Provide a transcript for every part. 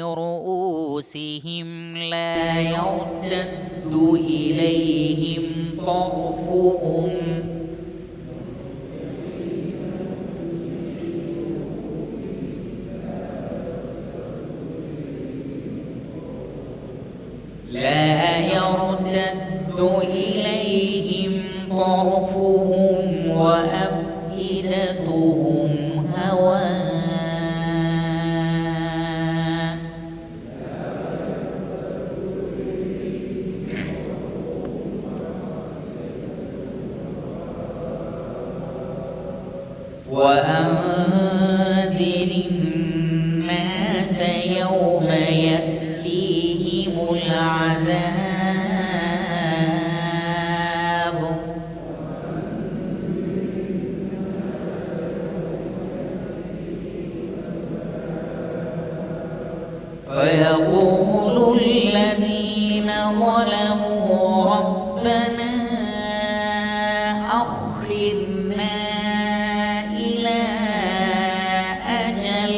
رؤوسهم لا يرتد إليهم طرفهم وأفئدتهم هواء. وأنذر الناس يوم يأتيهم العذاب فيقول الذين ظلموا ربنا أخرنا إلى أجل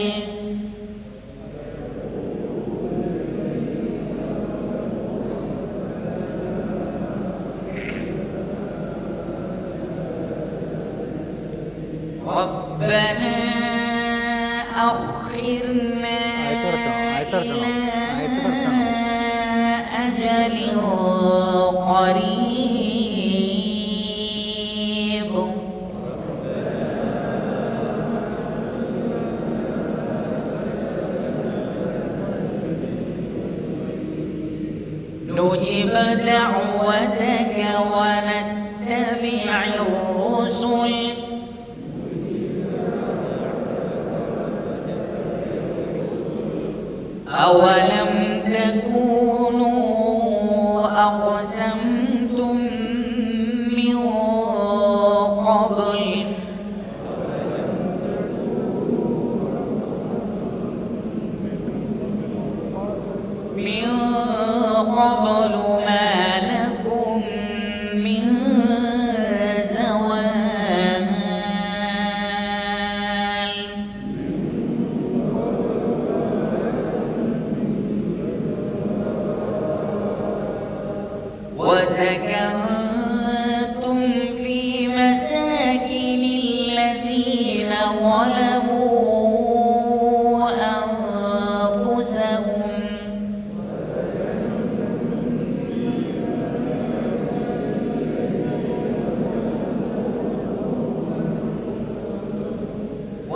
إلى أجل قريب نجب دعوتك ونتبع الرسل أولم تكونوا أقسمتم من قبل ما لكم من زوال وسكنتم في مساكن الذين ظلموا أنفسهم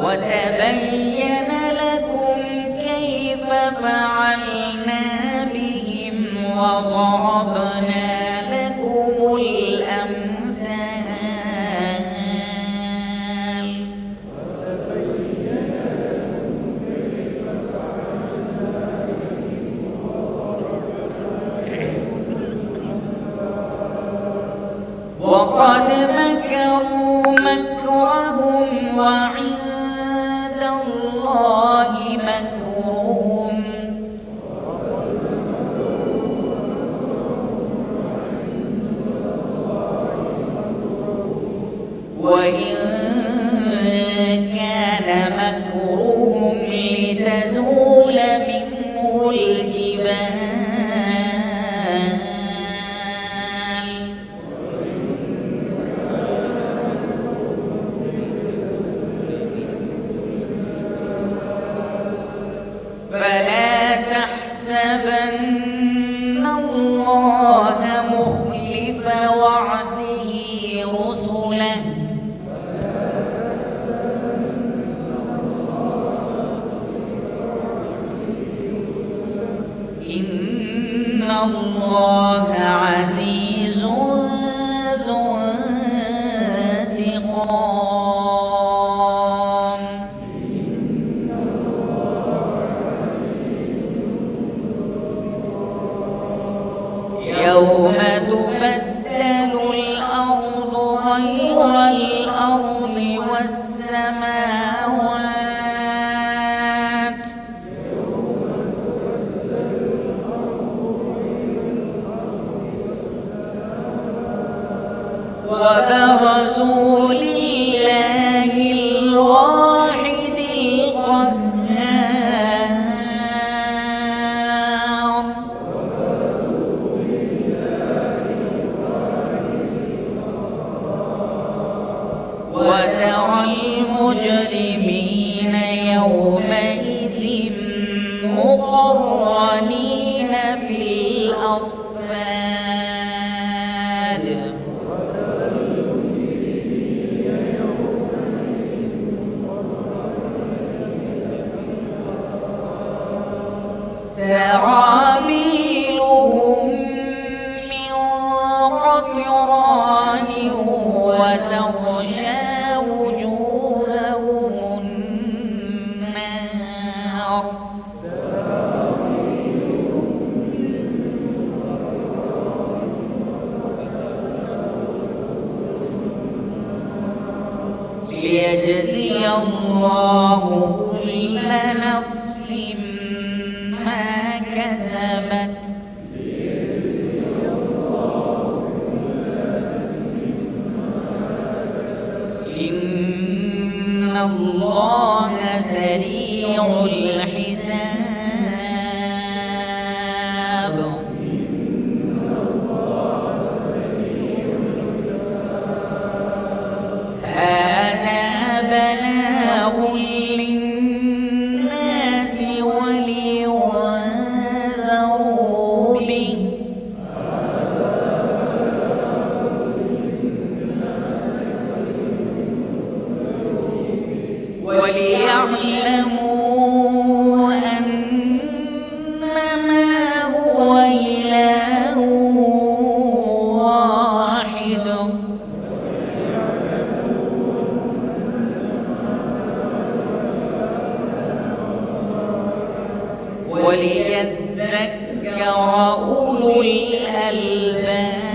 وتبين لكم كيف فعلنا بهم وضربنا لكم الأمثال وقد مكروا مكرهم وعند الله مكرهم وإن كان مكرهم لتزول منه الجبال فلا تحسبن الله مخلف وعده رسله إن الله عزيز ذو انتقام يوم تبدل الأرض غير الأرض والسماوات مقرنين في الأصفاد سرابيلهم من قطران وتغشى وجوههم النار ليجزي الله كل نفس ما كسبت إن الله سريع الحساب هذا بلاغ للناس ولينذروا به وليعلموا أنما هو إله واحد وليذكر أولو الألباب.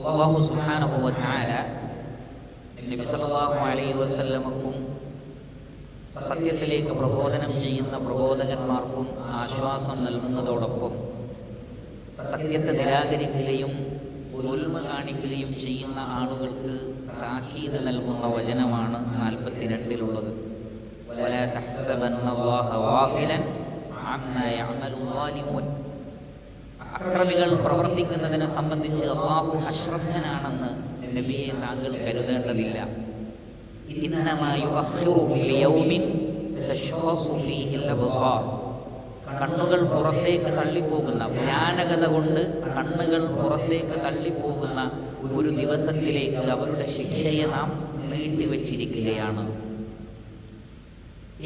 അല്ലാഹു സുബ്ഹാനഹു വ തആല നബി സല്ലല്ലാഹു അലൈഹി വസല്ലമക്കും സത്യത്തിലേക്ക് പ്രബോധനം ചെയ്യുന്ന പ്രബോധകന്മാർക്കും ആശ്വാസം നൽകുന്നതോടൊപ്പം സത്യത്തെ നിരാകരിക്കുകയും ഉൽമ കാണിക്കുകയും ചെയ്യുന്ന ആളുകൾക്ക് താക്കീത് നൽകുന്ന വചനമാണ് 42-ലുള്ളത്. വലാ തഹ്സബന്നല്ലാഹ ഗാഫിലൻ അമ്മാ യഅമലു ളാലിമൂൻ. അക്രമികൾ പ്രവർത്തിക്കുന്നതിനെ സംബന്ധിച്ച് അല്ലാഹു അശ്രദ്ധനാണെന്ന് നബിയെ താങ്കൾ കരുതേണ്ടതില്ല. ഇന്നമാ യുഅഖിറുഹും ലിയൗമിൻ തശ്ഖസു ഫീഹിൽ അബ്സാർ. കണ്ണുകൾ പുറത്തേക്ക് തള്ളിപ്പോകുന്ന, ഭയാനകത കൊണ്ട് കണ്ണുകൾ പുറത്തേക്ക് തള്ളിപ്പോകുന്ന ഒരു ദിവസത്തിലേക്ക് അവരുടെ ശിക്ഷയെ നാം നീട്ടിവെച്ചിരിക്കുകയാണ്.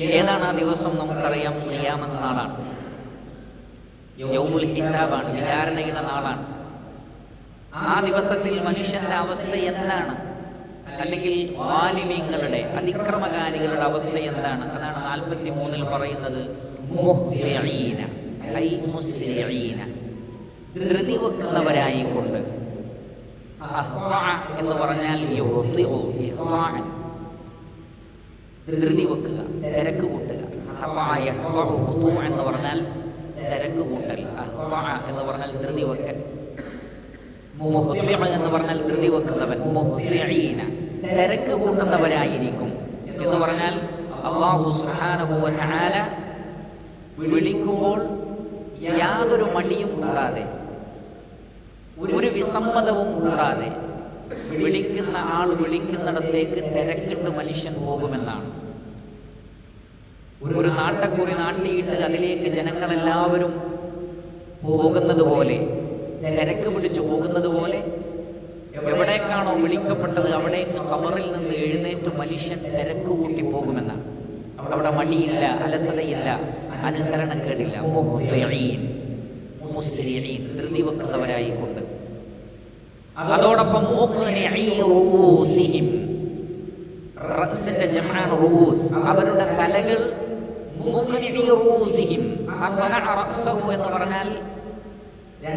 ഏതാണ് ആ ദിവസം? നമുക്കറിയാം, ഖിയാമത്ത് നാളാണ്. യൗമുൽ ഹിസാബാണ്, വിചാരണയുടെ നാളാണ്. ആ ദിവസത്തിൽ മനുഷ്യന്റെ അവസ്ഥ എന്താണ്? അല്ലെങ്കിൽ വാലിമീങ്ങളുടെ, അതിക്രമകാരികളുടെ അവസ്ഥ എന്താണ്? അതാണ് 43-ൽ പറയുന്നത്. മുഹ്തിഈന ഐ മുസ്രിഈന, ധൃതി വെക്കുന്നവരായിക്കൊണ്ട്. അഹ്തഅ എന്ന് പറഞ്ഞാൽ യുഹ്തിഉ, ഇഹ്താഅൻ, ധൃതി വെക്കുക, തിരക്ക് കൂട്ടുക. അഹ്തഅ യഹ്തഉ, ഹുതൂ എന്ന് പറഞ്ഞാൽ തിരക്ക് കൂട്ടൽ. അഹ്തഅ എന്ന് പറഞ്ഞാൽ ധൃതി വെക്കൽ. മുഹ്തിഇ എന്ന് പറഞ്ഞാൽ ധൃതി വെക്കുന്നവൻ. മുഹ്തിഈന, തിരക്ക് കൂട്ടുന്നവരായിരിക്കും എന്ന് പറഞ്ഞാൽ അല്ലാഹു സുബ്ഹാനഹു വ തആല വിളിക്കുമ്പോൾ യാതൊരു മടിയും കൂടാതെ, ഒരു വിസമ്മതവും കൂടാതെ വിളിക്കുന്ന ആൾ വിളിക്കുന്നിടത്തേക്ക് തിരക്കിട്ട് മനുഷ്യൻ പോകുമെന്നാണ്. ഒരു നാട്ടക്കുറി നാട്ടിയിട്ട് അതിലേക്ക് ജനങ്ങളെല്ലാവരും പോകുന്നത് പോലെ, തിരക്ക് പിടിച്ചു പോകുന്നത് പോലെ, എവിടേക്കാണോ വിളിക്കപ്പെട്ടത് അവിടേക്ക് ഖബറിൽ നിന്ന് എഴുന്നേറ്റ് മനുഷ്യൻ തിരക്ക് കൂട്ടി പോകുമെന്നാണ്. അവിടെ മടിയില്ല, അലസതയില്ല, അനുസരണക്കേടില്ല. മുഹ്തിഈൻ, മുസ്രിഈൻ, ധൃതി വെക്കുന്നവരായിക്കൊണ്ട്. അതോടൊപ്പം മുഖ്നിഈ റൂസിഹിം, റഅസിന്റെ ജംആണ് റൂസ്, അവരുടെ തലകൾ. മുഖ്നിഈ റൂസിഹിം, അഖനഅ റഅസഹു എന്ന് പറഞ്ഞാൽ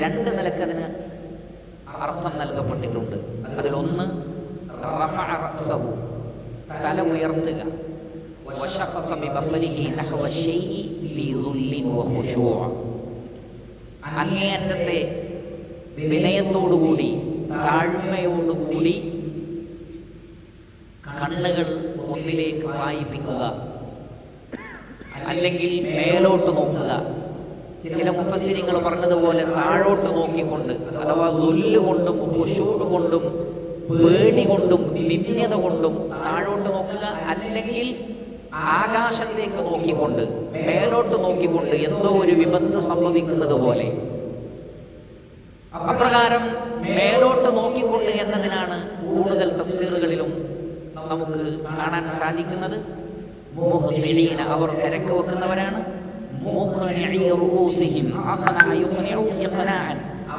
രണ്ട് നിലക്കതിന് അർത്ഥം നൽകപ്പെട്ടിട്ടുണ്ട്. അതിലൊന്ന് റഫഅ റഅസഹു, തല ഉയർത്തുക. വശഖസ ബിബസരിഹി നഹ്വ ശൈഇ ഫീ ദുല്ലിൻ വഖുശൂഅ, അങ്ങേയറ്റത്തെ വിനയത്തോടുകൂടി, താഴ്മയോടുകൂടി കണ്ണുകൾ ഒന്നിലേക്ക് പായിപ്പിക്കുക, അല്ലെങ്കിൽ മേലോട്ട് നോക്കുക, ചില മുഫസ്സിരിങ്ങൾ പറഞ്ഞതുപോലെ താഴോട്ട് നോക്കിക്കൊണ്ട്, അഥവാ ദുല്ല് കൊണ്ടും ഖുശൂഅ് കൊണ്ടും പേടി കൊണ്ടും നിന്ദ്യത കൊണ്ടും താഴോട്ട് നോക്കുക, അല്ലെങ്കിൽ ആകാശത്തേക്ക് നോക്കിക്കൊണ്ട് മേലോട്ട് നോക്കിക്കൊണ്ട് എന്തോ ഒരു വിപത്ത് സംഭവിക്കുന്നത് പോലെ. അപ്രകാരം മേലോട്ട് നോക്കിക്കൊണ്ട് എന്നതിനാണ് കൂടുതൽ തഫ്സീറുകളിലും നമുക്ക് കാണാൻ സാധിക്കുന്നത്. മുഹ്തിഈന, അവർ തിരക്ക് വെക്കുന്നവരാണ്. മുഖ്നിഈ റൂസിഹിം അഖ്നഅ യുഖ്നിഉ ഇഖ്നാഅൻ,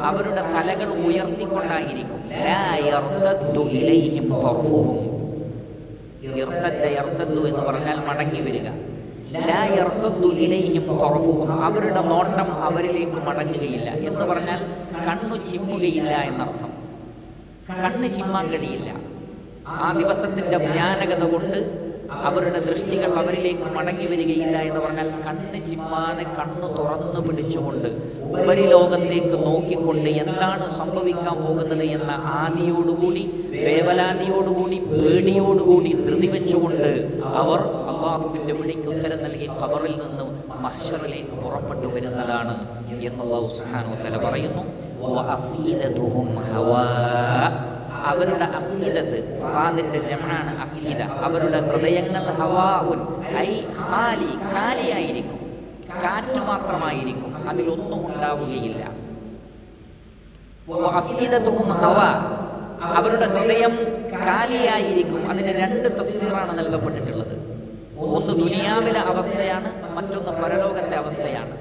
അവരുടെ തലകൾ ഉയർത്തിക്കൊണ്ടായിരിക്കും. ലാ യർതദ്ദു ഇലൈഹിം തർഫുഹും, യർതദ്ദു എന്ന് പറഞ്ഞാൽ മടങ്ങി വരിക. ലാ യർതദ്ദു ഇലൈഹിം തർഫുഹും, അവരുടെ നോട്ടം അവരിലേക്ക് മടങ്ങുകയില്ല എന്ന് പറഞ്ഞാൽ കണ്ണു ചിമ്മുകയില്ല എന്നർത്ഥം. കണ്ണ് ചിമ്മാൻ കഴിയില്ല. ആ ദിവസത്തിന്റെ ഭയാനകത കൊണ്ട് അവരുടെ ദൃഷ്ടികൾ അവരിലേക്ക് മടങ്ങി വരികയില്ല എന്ന് പറഞ്ഞാൽ കണ്ണ് ചിമ്മാതെ കണ്ണു തുറന്നു പിടിച്ചുകൊണ്ട് ഉപരിലോകത്തേക്ക് നോക്കിക്കൊണ്ട് എന്താണ് സംഭവിക്കാൻ പോകുന്നത് എന്ന ആദിയോടുകൂടി, വേവലാതിയോടുകൂടി, പേടിയോടുകൂടി ധൃതി വെച്ചുകൊണ്ട് അവർ അല്ലാഹുവിൻ്റെ വിളിക്ക് ഉത്തരം നൽകി ഖബറിൽ നിന്ന് മഹ്ശറിലേക്ക് പുറപ്പെട്ടു വരുന്നതാണ് എന്ന് അല്ലാഹു സുബ്ഹാനഹു വ തആല പറയുന്നു. വഅഫ്ഇദതുഹും ഹവാ, അവരുടെ അഫ്ഇദത്ത്, ഫാദിന്റെ ജംആണ് അഫ്ഇദ, അവരുടെ ഹൃദയങ്ങൾ ഹവാഉൻ ഐ ഖാലി, ഖാലിയായിരിക്കും, കാറ്റ് മാത്രമായിരിക്കും, അതിലൊന്നും ഉണ്ടാവുകയില്ല. വഅഫ്ഇദതുഹും ഹവാ, അവരുടെ ഹൃദയം ഖാലിയായിരിക്കും. അതിന് രണ്ട് തഫ്സീറാണ് നൽകപ്പെട്ടിട്ടുള്ളത്. ഒന്ന് ദുനിയാവിലെ അവസ്ഥയാണ്, മറ്റൊന്ന് പരലോകത്തെ അവസ്ഥയാണ്.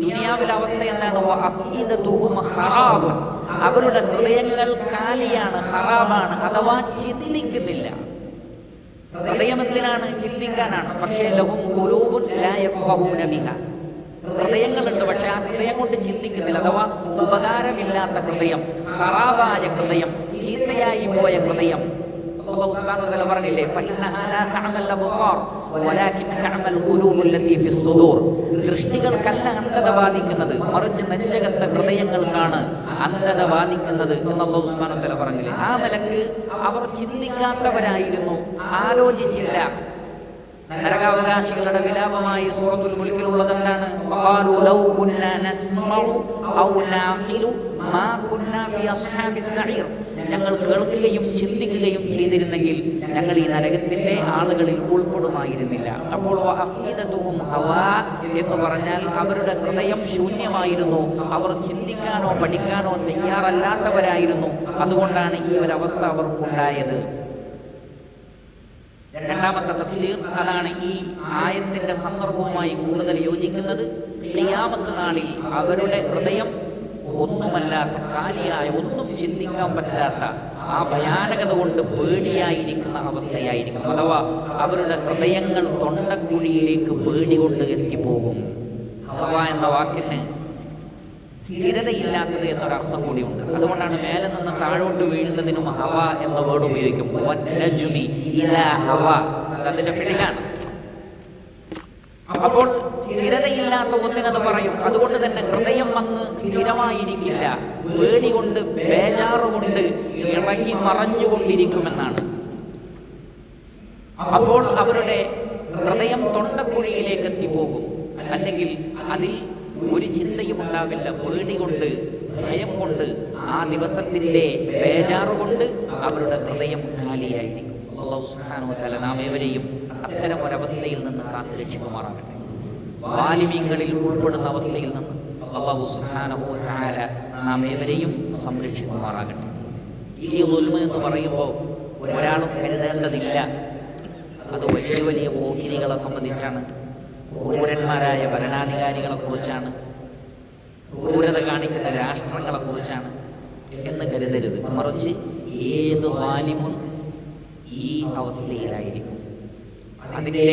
ദുനിയാവിലെ അവസ്ഥ എന്താണ്? വഅഫ്ഇദതുഹും ഖറാബുൻ, അവരുടെ ഹൃദയങ്ങൾ കാലിയാണ്, ഖറാബാണ്, അഥവാ ചിന്തിക്കുന്നില്ല. ഹൃദയം എന്തിനാണ്? ചിന്തിക്കാനാണ്. പക്ഷേ ലഹും ഖുലൂബുൻ ലാ യഫ്ഖഹൂന ബിഹാ, ഹൃദയങ്ങളുണ്ട്, പക്ഷെ ആ ഹൃദയം കൊണ്ട് ചിന്തിക്കുന്നില്ല. അഥവാ ഉപകാരമില്ലാത്ത ഹൃദയം, ഖറാബായ ഹൃദയം, ചീത്തയായി പോയ ഹൃദയം. അല്ലാഹു സുബ്ഹാനഹു വ തആല പറഞ്ഞില്ലേ, ഫഇന്നഹാ ലാ തഅമൽ അബ്സാർ വലാകിൻ തഅമൽ ഖുലൂബുൽ ലതീ ഫിസ് സുദൂർ, ദൃഷ്ടികൾക്കല്ല അന്ധത ബാധിക്കുന്നത്, മറിച്ച് നെഞ്ചകത്തെ ഹൃദയങ്ങൾക്കാണ് അന്ധത ബാധിക്കുന്നത് എന്ന് അല്ലാഹു സുബ്ഹാനഹു വ തആല പറഞ്ഞില്ലേ. ആ നിലക്ക് അവർ ചിന്തിക്കാത്തവരായിരുന്നു, ആലോചിച്ചില്ല. നരകാവകാശികളുടെ വിലാപമായി സൂറത്തുൽ മുൽക്കിലുള്ളത് എന്താണ്? ഖാലൂ ലൗ കുന്നാ നസ്മഉ ഔ നാഖിലു മാ കുന്നാ ഫി അസ്ഹാബിസ് സഈർ, ഞങ്ങൾ കേൾക്കുകയും ചിന്തിക്കുകയും ചെയ്തിരുന്നെങ്കിൽ ഞങ്ങൾ ഈ നരകത്തിന്റെ ആളുകളിൽ ഉൾപ്പെടുമായിരുന്നില്ല. അപ്പോൾ വഅഫ്ഇദതുഹും ഹവാ എന്ന് പറഞ്ഞാൽ അവരുടെ ഹൃദയം ശൂന്യമായിരുന്നു, അവർ ചിന്തിക്കാനോ പഠിക്കാനോ തയ്യാറല്ലാത്തവരായിരുന്നു. അതുകൊണ്ടാണ് ഈ ഒരു അവസ്ഥ അവർക്കുണ്ടായത്. രണ്ടാമത്തെ തഫ്സീർ അതാണ് ഈ ആയത്തിന്റെ സന്ദർഭവുമായി കൂടുതൽ യോജിക്കുന്നത്. ഖിയാമത്ത് നാളിൽ അവരുടെ ഹൃദയം ഒന്നുമല്ലാത്ത, കാലിയായ, ഒന്നും ചിന്തിക്കാൻ പറ്റാത്ത, ആ ഭയാനകത കൊണ്ട് പേടിയായിരിക്കുന്ന അവസ്ഥയായിരിക്കും. അഥവാ അവരുടെ ഹൃദയങ്ങൾ തൊണ്ടക്കുഴിയിലേക്ക് പേടി കൊണ്ട് എത്തിപ്പോകും. ഹവ എന്ന വാക്കിന് സ്ഥിരതയില്ലാത്തത് എന്നൊരർത്ഥം കൂടിയുണ്ട്. അതുകൊണ്ടാണ് മേലെ നിന്ന് താഴോട്ട് വീഴുന്നതിനും ഹവ എന്ന വേർഡ് ഉപയോഗിക്കും. വന്നജ്മി ഇദാ ഹവ, അതിന്റെ ഫിഅലാണ്. അപ്പോൾ സ്ഥിരതയില്ലാത്ത ഒന്നിനത് പറയും. അതുകൊണ്ട് തന്നെ ഹൃദയം വന്ന് സ്ഥിരമായിരിക്കില്ല, പേടി കൊണ്ട്, ബേജാറ് കൊണ്ട് ഇളകി മറഞ്ഞുകൊണ്ടിരിക്കുമെന്നാണ്. അപ്പോൾ അവരുടെ ഹൃദയം തൊണ്ടക്കുഴിയിലേക്ക് എത്തിപ്പോകും, അല്ലെങ്കിൽ അതിൽ ഒരു ചിന്തയും ഉണ്ടാവില്ല. പേടി കൊണ്ട്, ഭയം കൊണ്ട്, ആ ദിവസത്തിൻ്റെ ബേജാറ് കൊണ്ട് അവരുടെ ഹൃദയം ഖാലിയായിരിക്കും. അല്ലാഹു സുബ്ഹാനഹു വ തആല നാം ഏവരെയും അത്തരം ഒരവസ്ഥയിൽ നിന്ന് കാത്തുരക്ഷിക്കുമാറാകട്ടെ. വാലിമീങ്ങളിൽ ഉൾപ്പെടുന്ന അവസ്ഥയിൽ നിന്ന് അല്ലാഹു സുബ്ഹാനഹു വ തആല നാം ഏവരെയും സംരക്ഷിക്കുമാറാകട്ടെ. ഈ ദുൽമ എന്ന് പറയുമ്പോൾ ഒരാളും കരുതേണ്ടതില്ല അത് വലിയ വലിയ പോക്കിരികളെ സംബന്ധിച്ചാണ്, ക്രൂരന്മാരായ ഭരണാധികാരികളെക്കുറിച്ചാണ്, ക്രൂരത കാണിക്കുന്ന രാഷ്ട്രങ്ങളെക്കുറിച്ചാണ് എന്ന് കരുതരുത്. മറിച്ച് ഏത് വാലിമും ഈ അവസ്ഥയിലായിരിക്കും. അതിൻ്റെ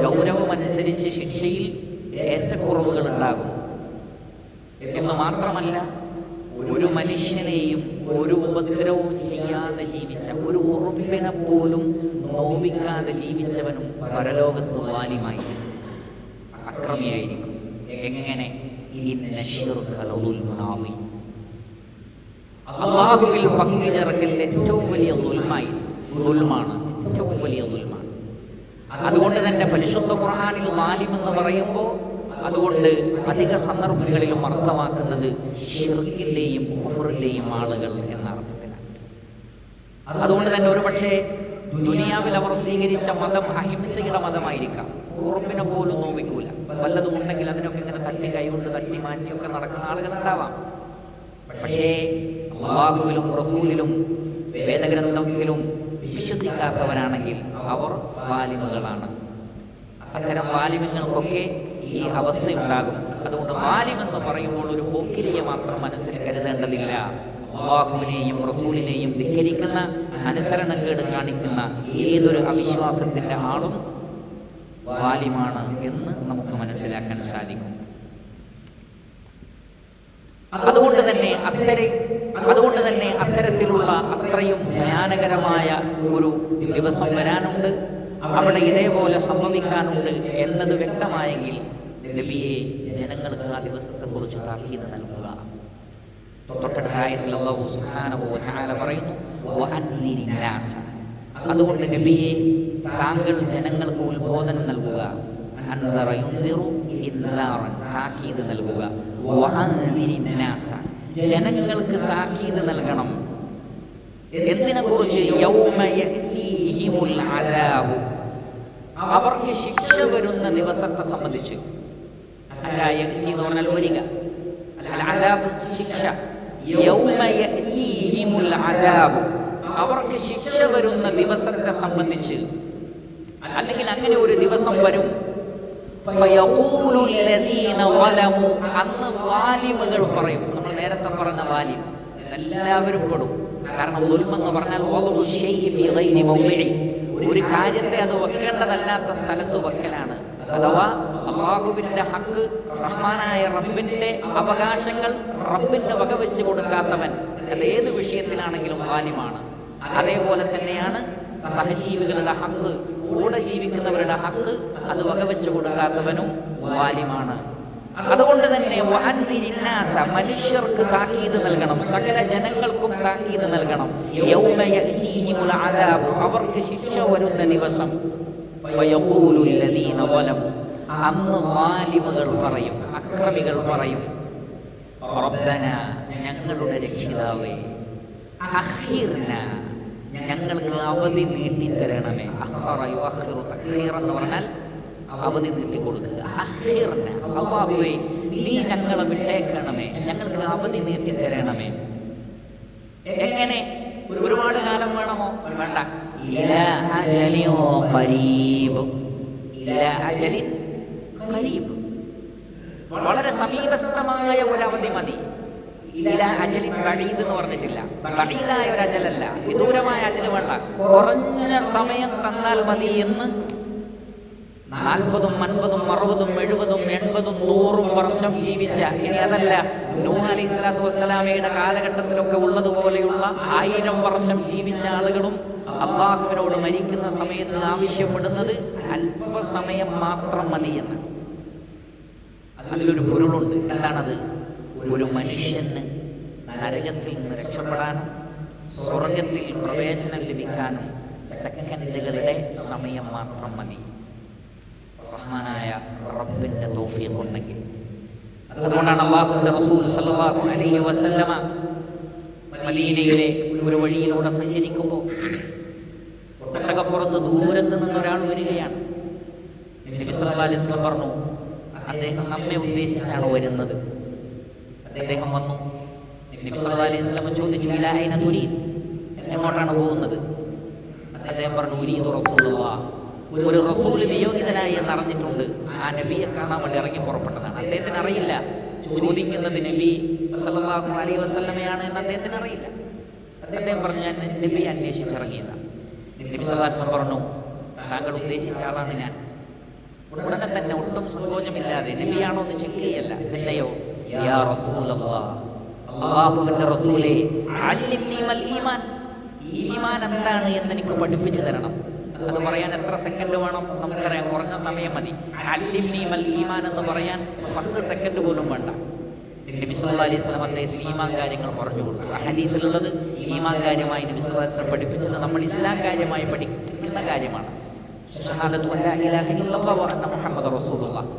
ഗൗരവമനുസരിച്ച് ശിക്ഷയിൽ ഏറ്റക്കുറവുകൾ ഉണ്ടാകും എന്ന് മാത്രമല്ല, ഒരു മനുഷ്യനെയും ഒരു ഉപദ്രവവും ചെയ്യാതെ ജീവിച്ച, ഒരു ഉറുമ്പിനെ പോലും നോവിക്കാതെ ജീവിച്ചവനും പരലോകത്ത് വാലിമായിരിക്കും, അക്രമിയായിരിക്കും. എങ്ങനെ? അല്ലാഹുവിൽ പങ്കുചേർക്കൽ ഏറ്റവും വലിയ ദുൽമാണ്, ഏറ്റവും വലിയ ദുൽമാണ്. അതുകൊണ്ട് തന്നെ പരിശുദ്ധ ഖുർആനിൽ വാലിം എന്ന് പറയുമ്പോൾ അതുകൊണ്ട് അധിക സന്ദർഭങ്ങളിലും അർത്ഥമാക്കുന്നത് ശിർക്കിന്റെയും കുഫറിന്റെയും ആളുകൾ എന്ന അർത്ഥത്തിലാണ്. അതുകൊണ്ട് തന്നെ ഒരു പക്ഷേ ദുനിയാവിൽ അവർ സ്വീകരിച്ച മതം അഹിംസയുടെ മതമായിരിക്കാം. ഉറുമ്പിനെ പോലും നോവിക്കൂല. വല്ലതും ഉണ്ടെങ്കിൽ അതിനൊക്കെ ഇങ്ങനെ തട്ടി കൈകൊണ്ട് തട്ടി മാറ്റിയൊക്കെ നടക്കുന്ന ആളുകൾ ഉണ്ടാവാം. പക്ഷേ അല്ലാഹുവിലും റസൂലിലും വേദഗ്രന്ഥത്തിലും വിശ്വസിക്കാത്തവരാണെങ്കിൽ അവർ വാലിമുകളാണ്. അത്തരം വാലിമ്യങ്ങൾക്കൊക്കെ ഈ അവസ്ഥയുണ്ടാകും. അതുകൊണ്ട് വാലിമെന്ന് പറയുമ്പോൾ ഒരു പോക്കിരിയെ മാത്രം മനസ്സിൽ കരുതേണ്ടതില്ല. അല്ലാഹുവിനെയും റസൂലിനെയും ധിക്കരിക്കുന്ന, അനുസരണക്കേട് കാണിക്കുന്ന ഏതൊരു അവിശ്വാസത്തിൻ്റെ ആളും വാലിമാണ് എന്ന് നമുക്ക് മനസ്സിലാക്കാൻ സാധിക്കും. അതുകൊണ്ട് തന്നെ അത്തരത്തിലുള്ള അത്രയും ഭയാനകരമായ ഒരു ദിവസം വരാനുണ്ട്, അവിടെ ഇതേപോലെ സംഭവിക്കാനുണ്ട് എന്നത് വ്യക്തമായെങ്കിൽ നബിയെ ജനങ്ങൾക്ക് ആ ദിവസത്തെക്കുറിച്ച് താക്കീത് നൽകുക. തൊട്ടടുത്ത ആയത്തിൽ അല്ലാഹു സുബ്ഹാനഹു വ തആല പറയുന്നു, വഅൻദിരിൻ നാസ. അതുകൊണ്ട് നബിയെ താങ്കൾ ജനങ്ങൾക്ക് ഉത്ബോധനം നൽകുക. അൻദറ യുൻദിറു ഇൻദാറൻ, താക്കീത് നൽകുക. വഅൻദിരിൻ നാസ, ജനങ്ങൾക്ക് താക്കീത് നൽകണം. എന്തിനെ കുറിച്ച്? യൗമ യഅതീഹിമുൽ അദാബു, അവർക്ക് ശിക്ഷ വരുന്ന ദിവസത്തെ സംബന്ധിച്ച്. അതായത്തി എന്ന് പറഞ്ഞാൽ വരിക, അൽ അദാബ് ശിക്ഷ. യൗമ യഅതീഹിമുൽ അദാബു, അവർക്ക് ശിക്ഷ വരുന്ന ദിവസത്തെ സംബന്ധിച്ച്. അല്ലെങ്കിൽ അങ്ങനെ ഒരു ദിവസം വരും. ഫയഖൂലു അല്ലദീന വലമു, അന്ന് വാലിമുകൾ പറയും. നമ്മൾ നേരത്തെ പറഞ്ഞ വാലിം എല്ലാവരും പെടും. കാരണം ദുൽമെന്ന് പറഞ്ഞാൽ ഒരു കാര്യത്തെ അത് വെക്കേണ്ടതല്ലാത്ത സ്ഥലത്ത് വെക്കലാണ്. അഥവാ അല്ലാഹുവിൻ്റെ ഹക്ക്, റഹ്മാനായ റബ്ബിൻ്റെ അവകാശങ്ങൾ റബ്ബിന് വകവെച്ച് കൊടുക്കാത്തവൻ അത് ഏത് വിഷയത്തിലാണെങ്കിലും വാലിമാണ്. അതേപോലെ തന്നെയാണ് സഹജീവികളുടെ ഹക്ക്, കൂടെ ജീവിക്കുന്നവരുടെ ഹക്ക് അത് വകവെച്ച് കൊടുക്കാത്തവനും വാലിമാണ്. അതുകൊണ്ട് തന്നെ വഅൻദിരിന്നാസ, മനുഷ്യർക്ക് താക്കീത് നൽകണം, സകല ജനങ്ങൾക്കും താക്കീത് നൽകണം. യൗമ യഅതീഹിമുൽ അദാബു, അവർക്ക് ശിക്ഷ വരുന്ന ദിവസം. ഫയഖൂലു അല്ലദീന വലമു, അന്ന് വാലിമുകൾ പറയും, അക്രമികൾ പറയും, റബ്ബന, ഞങ്ങളുടെ രക്ഷിതാവേ, അഖിർന, ഞങ്ങൾക്ക് അവധി നീട്ടിത്തരണമേ. അഖറ യുഅഖിറു തഖീറ എന്ന് പറഞ്ഞാൽ അവധി നീട്ടിക്കൊടുക്കുക. അഖിർന, അല്ലാഹുവേ നീ ഞങ്ങളെ വിട്ടേക്കണമേ, ഞങ്ങൾക്ക് അവധി നീട്ടിത്തരണമേ. എങ്ങനെ? ഒരുപാട് കാലം വേണമോ? വേണ്ട. ഇലാ അജലിൻ ഖരീബ്, ഇലാ അജലിൻ ഖരീബ്, വളരെ സമീപസ്ഥമായ ഒരു അവധി മതി. ഇലാ അജലിൻ ബഈദ് എന്ന് പറഞ്ഞിട്ടില്ല. ബഈദായ ഒരു അജലല്ല, വിദൂരമായ അജല് വേണ്ട, കുറഞ്ഞ സമയം തന്നാൽ മതി എന്ന് 40, 50, 60, 70, 80, 100 വർഷം ജീവിച്ച, ഇനി അതല്ല നൂഹ് അലൈഹി സ്വലാത്തു വസ്സലാമയുടെ കാലഘട്ടത്തിലൊക്കെ ഉള്ളതുപോലെയുള്ള 1000 വർഷം ജീവിച്ച ആളുകളും അല്ലാഹുവിനോട് മരിക്കുന്ന സമയത്ത് ആവശ്യപ്പെടുന്നത് അല്പസമയം മാത്രം മതിയെന്ന്. അതിലൊരു പൊരുളുണ്ട്. എന്താണത്? ഒരു മനുഷ്യന് നരകത്തിൽ നിന്ന് രക്ഷപ്പെടാനും സ്വർഗത്തിൽ പ്രവേശനം ലഭിക്കാനും സെക്കൻഡുകളുടെ സമയം മാത്രം മതി, റഹ്മാനായ റബ്ബിന്റെ തൗഫീഖ് ഉണ്ടെങ്കിൽ. അതുകൊണ്ടാണ് അല്ലാഹുവിന്റെ റസൂൽ സല്ലല്ലാഹു അലൈഹി വസല്ലമ മദീനയിലെ ഒരു വഴിയിലൂടെ സഞ്ചരിക്കുമ്പോൾ ഒട്ടകപ്പുറത്ത് ദൂരത്ത് നിന്നൊരാൾ വരികയാണ്. നബി സല്ലല്ലാഹു അലൈഹി വസല്ലം പറഞ്ഞു, അദ്ദേഹം നമ്മെ ഉദ്ദേശിച്ചാണ് വരുന്നത്. അദ്ദേഹം വന്നു. നബി സല്ലല്ലാഹു അലൈഹി വസല്ലം ചോദിച്ചു, ഇലാ ഐന തുരീദ്, എങ്ങോട്ടാണ് പോകുന്നത്? അദ്ദേഹം പറഞ്ഞു, ഉരീദു റസൂലുള്ളാഹ്, ഒരു റസൂൽ നിയോഗിതനായി എന്നറിഞ്ഞിട്ടുണ്ട്, ആ നബിയെ കാണാൻ വേണ്ടി ഇറങ്ങി പുറപ്പെട്ടതാണ്. അദ്ദേഹത്തിന് അറിയില്ല ചോദിക്കുന്നത് നബി സല്ലല്ലാഹു അലൈഹി വസല്ലമയാണ് എന്ന് അദ്ദേഹത്തിന് അറിയില്ല. അദ്ദേഹം പറഞ്ഞു, ഞാൻ നബിയെ അന്വേഷിച്ചിറങ്ങിയതാണ്. നബി സല്ലല്ലാഹു അലൈഹി വസല്ലം പറഞ്ഞു, താങ്കൾ ഉദ്ദേശിച്ച ആളാണ് ഞാൻ. ഉടനെ തന്നെ ഒട്ടും സങ്കോചമില്ലാതെ, നബിയാണോ എന്ന് ചെക്ക് ചെയ്യല്ല, പിന്നെയോ, യാ റസൂലല്ലാഹ്, അല്ലാഹുവിന്റെ റസൂലേ, അല്ലിംനി മൽ ഈമാൻ, ഈമാൻ എന്താണ് എന്ന് എനിക്ക് പഠിപ്പിച്ചു തരണം. അത് പറയാൻ എത്ര സെക്കൻഡ് വേണം? നമുക്കറിയാം, കുറഞ്ഞ സമയം മതി. അല്ലിംനി മൽ ഈമാൻ എന്ന് പറയാൻ 10 സെക്കൻഡ് പോലും വേണ്ട. നബി സല്ലല്ലാഹു അലൈഹി വസല്ലം അദ്ദേഹത്തിന് ഈമാൻ കാര്യങ്ങൾ പറഞ്ഞു കൊടുത്തു. ഹദീസിലുള്ളത് ഈമാൻ കാര്യമായി നബി സല്ലല്ലാഹു അലൈഹി വസല്ലം പഠിപ്പിച്ചത് നമ്മൾ ഇസ്ലാം കാര്യമായി പഠിക്കുന്ന കാര്യമാണ്. ഷഹാദത്തു അല്ലാ ഇലാഹ ഇല്ലല്ലാഹു വ അന്ന മുഹമ്മദ റസൂലുള്ളാഹ്.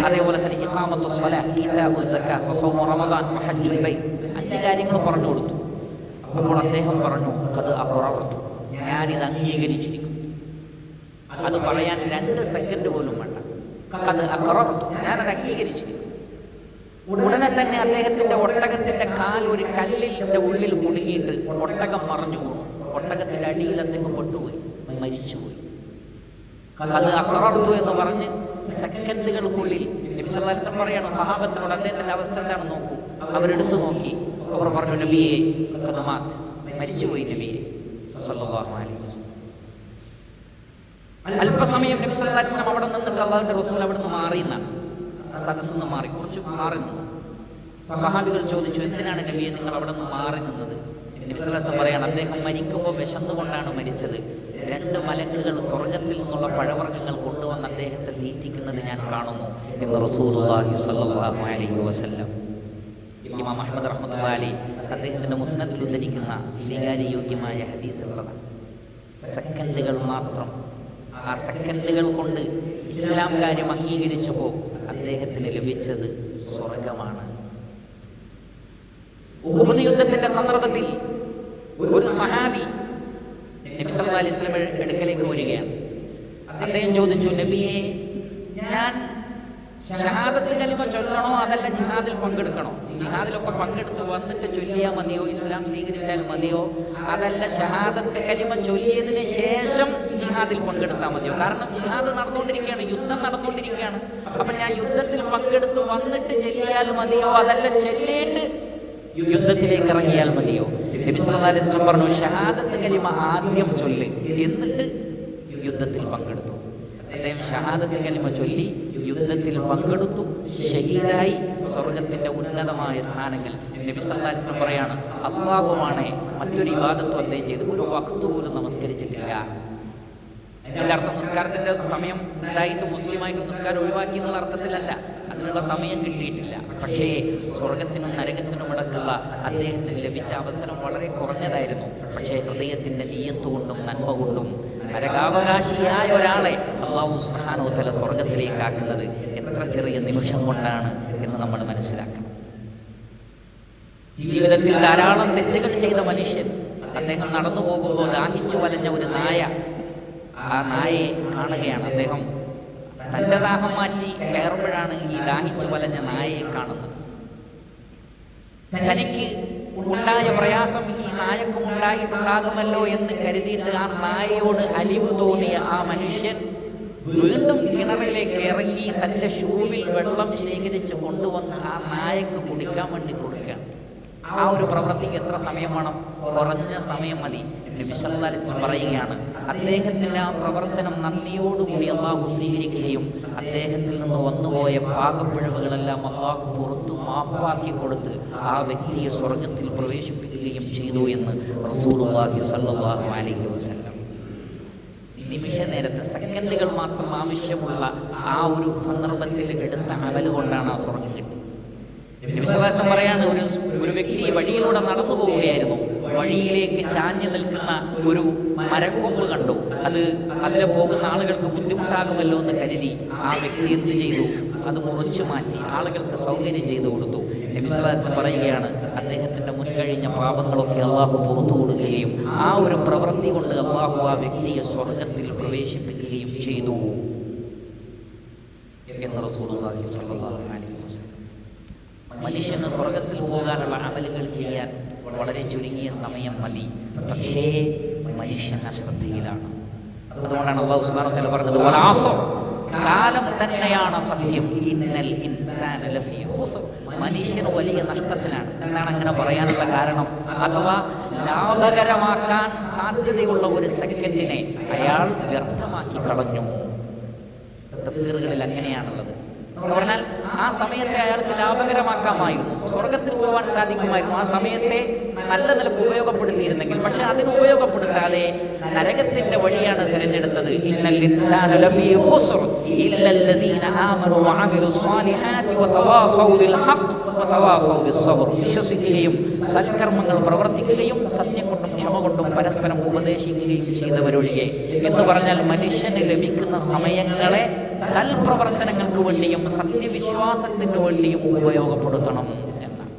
അതേപോലെ തന്നെ ഇഖാമത്തു സ്വലാത്ത്, ഈതാഉ സക്കാത്ത്, വസൗമു റമദാൻ, വഹജ്ജുൽ ബൈത്ത്, 5 കാര്യങ്ങൾ പറഞ്ഞു കൊടുത്തു. അപ്പോൾ അദ്ദേഹം പറഞ്ഞു, ഖദ് അഖറർതു, ഞാനിത് അംഗീകരിച്ചിരിക്കുന്നു. അത് പറയാൻ 2 സെക്കൻഡ് പോലും വേണ്ട. ഖദ് അഖറർതു, ഞാനത് അംഗീകരിച്ചിരിക്കുന്നു. ഉടനെ തന്നെ അദ്ദേഹത്തിന്റെ ഒട്ടകത്തിന്റെ കാൽ ഒരു കല്ലിന്റെ ഉള്ളിൽ കുടുങ്ങിയിട്ട് ഒട്ടകം മറഞ്ഞു പോകുന്നു. ഒട്ടകത്തിന്റെ അടിയിൽ അദ്ദേഹം പെട്ടുപോയി, മരിച്ചുപോയി. ഖദ് അഖറർതു എന്ന് പറഞ്ഞ് സെക്കൻഡുകൾക്കുള്ളിൽ നബി സല്ലല്ലാഹു അലൈഹി വസല്ലം പറയാണ് സഹാബത്തിനോട്, അദ്ദേഹത്തിന്റെ അവസ്ഥ എന്താണെന്ന് നോക്കൂ. അവരെടുത്തു നോക്കി. അവർ പറഞ്ഞു, നബിയെ ഖദ് മാത്, മരിച്ചുപോയി നബിയെ സല്ലല്ലാഹു അലൈഹി വസല്ലം. അല്പസമയം നബി സല്ലല്ലാഹു അലൈഹി വസല്ലം അവിടെ നിന്നിട്ട് അല്ലാഹുവിന്റെ റസൂൽ അവിടെ നിന്ന് മാറിയെന്നാണ്, സദസ്സിൽ നിന്ന് മാറി, കുറച്ച് മാറി നിന്നു. സഹാബികൾ ചോദിച്ചു, എന്തിനാണ് നബിയെ നിങ്ങൾ അവിടെ നിന്ന് മാറി നിന്നത്? നബി സല്ലല്ലാഹു അലൈഹി വസല്ലം പറയാണ്, അദ്ദേഹം മരിക്കുമ്പോൾ വിശന്നുകൊണ്ടാണ് മരിച്ചത്. 2 മലക്കുകൾ സ്വർഗത്തിൽ നിന്നുള്ള പഴവർഗ്ഗങ്ങൾ കൊണ്ടുവന്ന് അദ്ദേഹത്തെ തീറ്റിക്കുന്നത് ഞാൻ കാണുന്നു എന്ന് റസൂലുള്ളാഹി സ്വല്ലല്ലാഹു അലൈഹി വസല്ലം. ഇമാം അഹ്മദ് റഹ്മത്തുള്ളാഹി അലൈഹി അദ്ദേഹത്തിന്റെ മുസ്നദിൽ ഉദ്ധരിക്കുന്ന സ്വീകാര്യയോഗ്യമായ ഹദീസുള്ളതാണ്. സെക്കൻഡുകൾ മാത്രം, ആ സെക്കൻഡുകൾ കൊണ്ട് ഇസ്ലാം കാര്യം അംഗീകരിച്ചപ്പോൾ അദ്ദേഹത്തിന് ലഭിച്ചത് സ്വർഗമാണ്. ഉഹുദ് യുദ്ധത്തിന്റെ സന്ദർഭത്തിൽ ഒരു സഹാബി നബി സല്ലല്ലാഹു അലൈഹി വസല്ലം അടുക്കലേക്ക് വരികയാണ്. അദ്ദേഹം ചോദിച്ചു, നബിയെ, ഞാൻ ഷഹാദത്ത് കലിമ ചൊല്ലണോ അതല്ല ജിഹാദിൽ പങ്കെടുക്കണോ? ജിഹാദിലൊക്കെ പങ്കെടുത്ത് വന്നിട്ട് ചൊല്ലിയാൽ മതിയോ, ഇസ്ലാം സ്വീകരിച്ചാൽ മതിയോ, അതല്ല ഷഹാദത്ത് കലിമ ചൊല്ലിയതിന് ശേഷം ജിഹാദിൽ പങ്കെടുത്താൽ മതിയോ? കാരണം ജിഹാദ് നടന്നുകൊണ്ടിരിക്കുകയാണ്, യുദ്ധം നടന്നുകൊണ്ടിരിക്കുകയാണ്. അപ്പം ഞാൻ യുദ്ധത്തിൽ പങ്കെടുത്ത് വന്നിട്ട് ചൊല്ലിയാൽ മതിയോ, അതല്ല ചൊല്ലിയിട്ട് യുദ്ധത്തിലേക്ക് ഇറങ്ങിയാൽ മതിയോ? നബി സല്ലല്ലാഹു അലൈഹി വസല്ലം പറഞ്ഞു, ഷഹാദത്ത് കലിമ ആദ്യം ചൊല്ല്, എന്നിട്ട് യുദ്ധത്തിൽ പങ്കെടുത്തു. അദ്ദേഹം ഷഹാദത്ത് കലിമ ചൊല്ലി യുദ്ധത്തിൽ പങ്കെടുത്തു, ഷഹീദായി, സ്വർഗത്തിന്റെ ഉന്നതമായ സ്ഥാനങ്ങൾ. നബി സല്ലല്ലാഹു അലൈഹി വസല്ലം പറയാണ്, അല്ലാഹുവാണ് മറ്റൊരു ഇബാദത്തും അദ്ദേഹം ചെയ്ത് ഒരു വഖ്ത് പോലും നമസ്കരിച്ചിട്ടില്ല. അതിൻ്റെ അർത്ഥം നിസ്കാരത്തിന്റെ സമയം ഉണ്ടായിട്ട് മുസ്ലിമായിട്ട് നിസ്കാരം ഒഴിവാക്കി എന്നുള്ള അർത്ഥത്തിലല്ല, അതിനുള്ള സമയം കിട്ടിയിട്ടില്ല. പക്ഷേ സ്വർഗത്തിനും നരകത്തിനും ഇടക്കുള്ള അദ്ദേഹത്തിന് ലഭിച്ച അവസരം വളരെ കുറഞ്ഞതായിരുന്നു. പക്ഷേ ഹൃദയത്തിന്റെ നിയ്യത്ത് കൊണ്ടും നന്മ കൊണ്ടും നരകാവകാശിയായ ഒരാളെ അല്ലാഹു സുബ്ഹാനഹു വ തആല സ്വർഗത്തിലേക്ക് ആക്കുന്നത് എത്ര ചെറിയ നിമിഷം കൊണ്ടാണ് എന്ന് നമ്മൾ മനസ്സിലാക്കണം. ജീവിതത്തിൽ ധാരാളം തെറ്റുകൾ ചെയ്ത മനുഷ്യൻ, അദ്ദേഹം നടന്നു പോകുമ്പോൾ ദാഹിച്ചു വലഞ്ഞ ഒരു നായ, ആ നായയെ കാണുകയാണ്. അദ്ദേഹം തൻ്റെ ദാഹം മാറ്റി കയറുമ്പോഴാണ് ഈ ദാഹിച്ചു വലഞ്ഞ നായയെ കാണുന്നത്. തനിക്ക് ഉണ്ടായ പ്രയാസം ഈ നായക്കും ഉണ്ടായിട്ടുണ്ടാകുമല്ലോ എന്ന് കരുതിയിട്ട് ആ നായയോട് അലിവ് തോന്നിയ ആ മനുഷ്യൻ വീണ്ടും കിണറിലേക്ക് ഇറങ്ങി തൻ്റെ ഷൂവിൽ വെള്ളം ശേഖരിച്ച് കൊണ്ടുവന്ന് ആ നായക്ക് കുടിക്കാൻ വേണ്ടി കൊടുക്കുക. ആ ഒരു പ്രവൃത്തിക്ക് എത്ര സമയം വേണം? കുറഞ്ഞ സമയം മതി. നബി സല്ലല്ലാഹു അലൈഹി വസല്ലം പറയുകയാണ്, അദ്ദേഹത്തിൻ്റെ ആ പ്രവർത്തനം നന്ദിയോടുകൂടി അള്ളാഹു സ്വീകരിക്കുകയും അദ്ദേഹത്തിൽ നിന്ന് വന്നുപോയ പാകപ്പിഴവുകളെല്ലാം അള്ളാഹു പുറത്തു മാപ്പാക്കി കൊടുത്ത് ആ വ്യക്തിയെ സ്വർഗത്തിൽ പ്രവേശിപ്പിക്കുകയും ചെയ്തു എന്ന് റസൂലുള്ളാഹി സ്വല്ലല്ലാഹു അലൈഹി വസല്ലം. നിമിഷ നേരത്തെ, സെക്കൻഡുകൾ മാത്രം ആവശ്യമുള്ള ആ ഒരു സന്ദർഭത്തിൽ എടുത്ത അമല് കൊണ്ടാണ് ആ സ്വർഗം കിട്ടുന്നത്. വിശ്വാസം പറയാണ്, ഒരു വ്യക്തി വഴിയിലൂടെ നടന്നു പോവുകയായിരുന്നു. വഴിയിലേക്ക് ചാഞ്ഞു നിൽക്കുന്ന ഒരു മരക്കൊമ്പ് കണ്ടു. അതിലെ പോകുന്ന ആളുകൾക്ക് ബുദ്ധിമുട്ടാകുമല്ലോ എന്ന് കരുതി ആ വ്യക്തി എന്ത് ചെയ്തു? അത് മുറിച്ചു മാറ്റി ആളുകൾക്ക് സൗകര്യം ചെയ്തു കൊടുത്തു. വിശ്വാസം പറയുകയാണ്, അദ്ദേഹത്തിൻ്റെ മുൻകഴിഞ്ഞ പാപങ്ങളൊക്കെ അള്ളാഹു പുറത്തു കൊടുക്കുകയും ആ ഒരു പ്രവൃത്തി കൊണ്ട് അള്ളാഹു ആ വ്യക്തിയെ സ്വർഗത്തിൽ പ്രവേശിപ്പിക്കുകയും ചെയ്തു എന്ന് റസൂലുള്ളാഹി സ്വല്ലല്ലാഹു അലൈഹി വസല്ലം. മനുഷ്യന് സ്വർഗത്തിൽ പോകാനുള്ള അമലുകൾ ചെയ്യാൻ വളരെ ചുരുങ്ങിയ സമയം മതി. പക്ഷേ മനുഷ്യൻ അശ്രദ്ധയിലാണ്. അതുകൊണ്ടാണ് അല്ലാഹു സുബ്ഹാനഹു വ തആല പറഞ്ഞത്, വൽ അസ്ർ, കാലം തന്നെയാണ് സത്യം, ഇന്നൽ ഇൻസാന ലഫീ ഖുസ്ർ, മനുഷ്യൻ വലിയ നഷ്ടത്തിലാണ്. എന്താണ് അങ്ങനെ പറയാനുള്ള കാരണം? അഥവാ ലാഭകരമാക്കാൻ സാധ്യതയുള്ള ഒരു സെക്കൻഡിനെ അയാൾ വ്യർത്ഥമാക്കി കളഞ്ഞു. തഫ്സീറുകളിൽ അങ്ങനെയാണുള്ളത്. എന്ന് പറഞ്ഞാൽ ആ സമയത്തെ അയാൾക്ക് ലാഭകരമാക്കാമായിരുന്നു, സ്വർഗത്തിൽ പോകാൻ സാധിക്കുമായിരുന്നു. ആ സമയത്തെ നല്ല നിലക്ക് ഉപയോഗപ്പെടുത്തിയിരുന്നെങ്കിൽ. പക്ഷെ അതിന് ഉപയോഗപ്പെടുത്താതെ നരകത്തിന്റെ വഴിയാണ് തിരഞ്ഞെടുത്തത്. ഇന്നൽ ഇൻസാന ലഫീ ഖുസ്ർ ഇല്ലല്ലദീന ആമനു വഅമിലു സ്വാലിഹാതി വതവാസൗ ബിൽ ഹഖ് വതവാസൗ ബിസ്സബ്ർ, വിശ്വസിക്കുകയും സൽക്കർമ്മങ്ങൾ പ്രവർത്തിക്കുകയും സത്യം കൊണ്ടും ക്ഷമ കൊണ്ടും പരസ്പരം ഉപദേശിക്കുകയും ചെയ്തവരൊഴികെ. എന്ന് പറഞ്ഞാൽ മനുഷ്യന് ലഭിക്കുന്ന സമയങ്ങളെ സൽപ്രവർത്തനങ്ങൾക്ക് വേണ്ടിയും സത്യവിശ്വാസത്തിന് വേണ്ടിയും ഉപയോഗപ്പെടുത്തണം എന്നാണ്.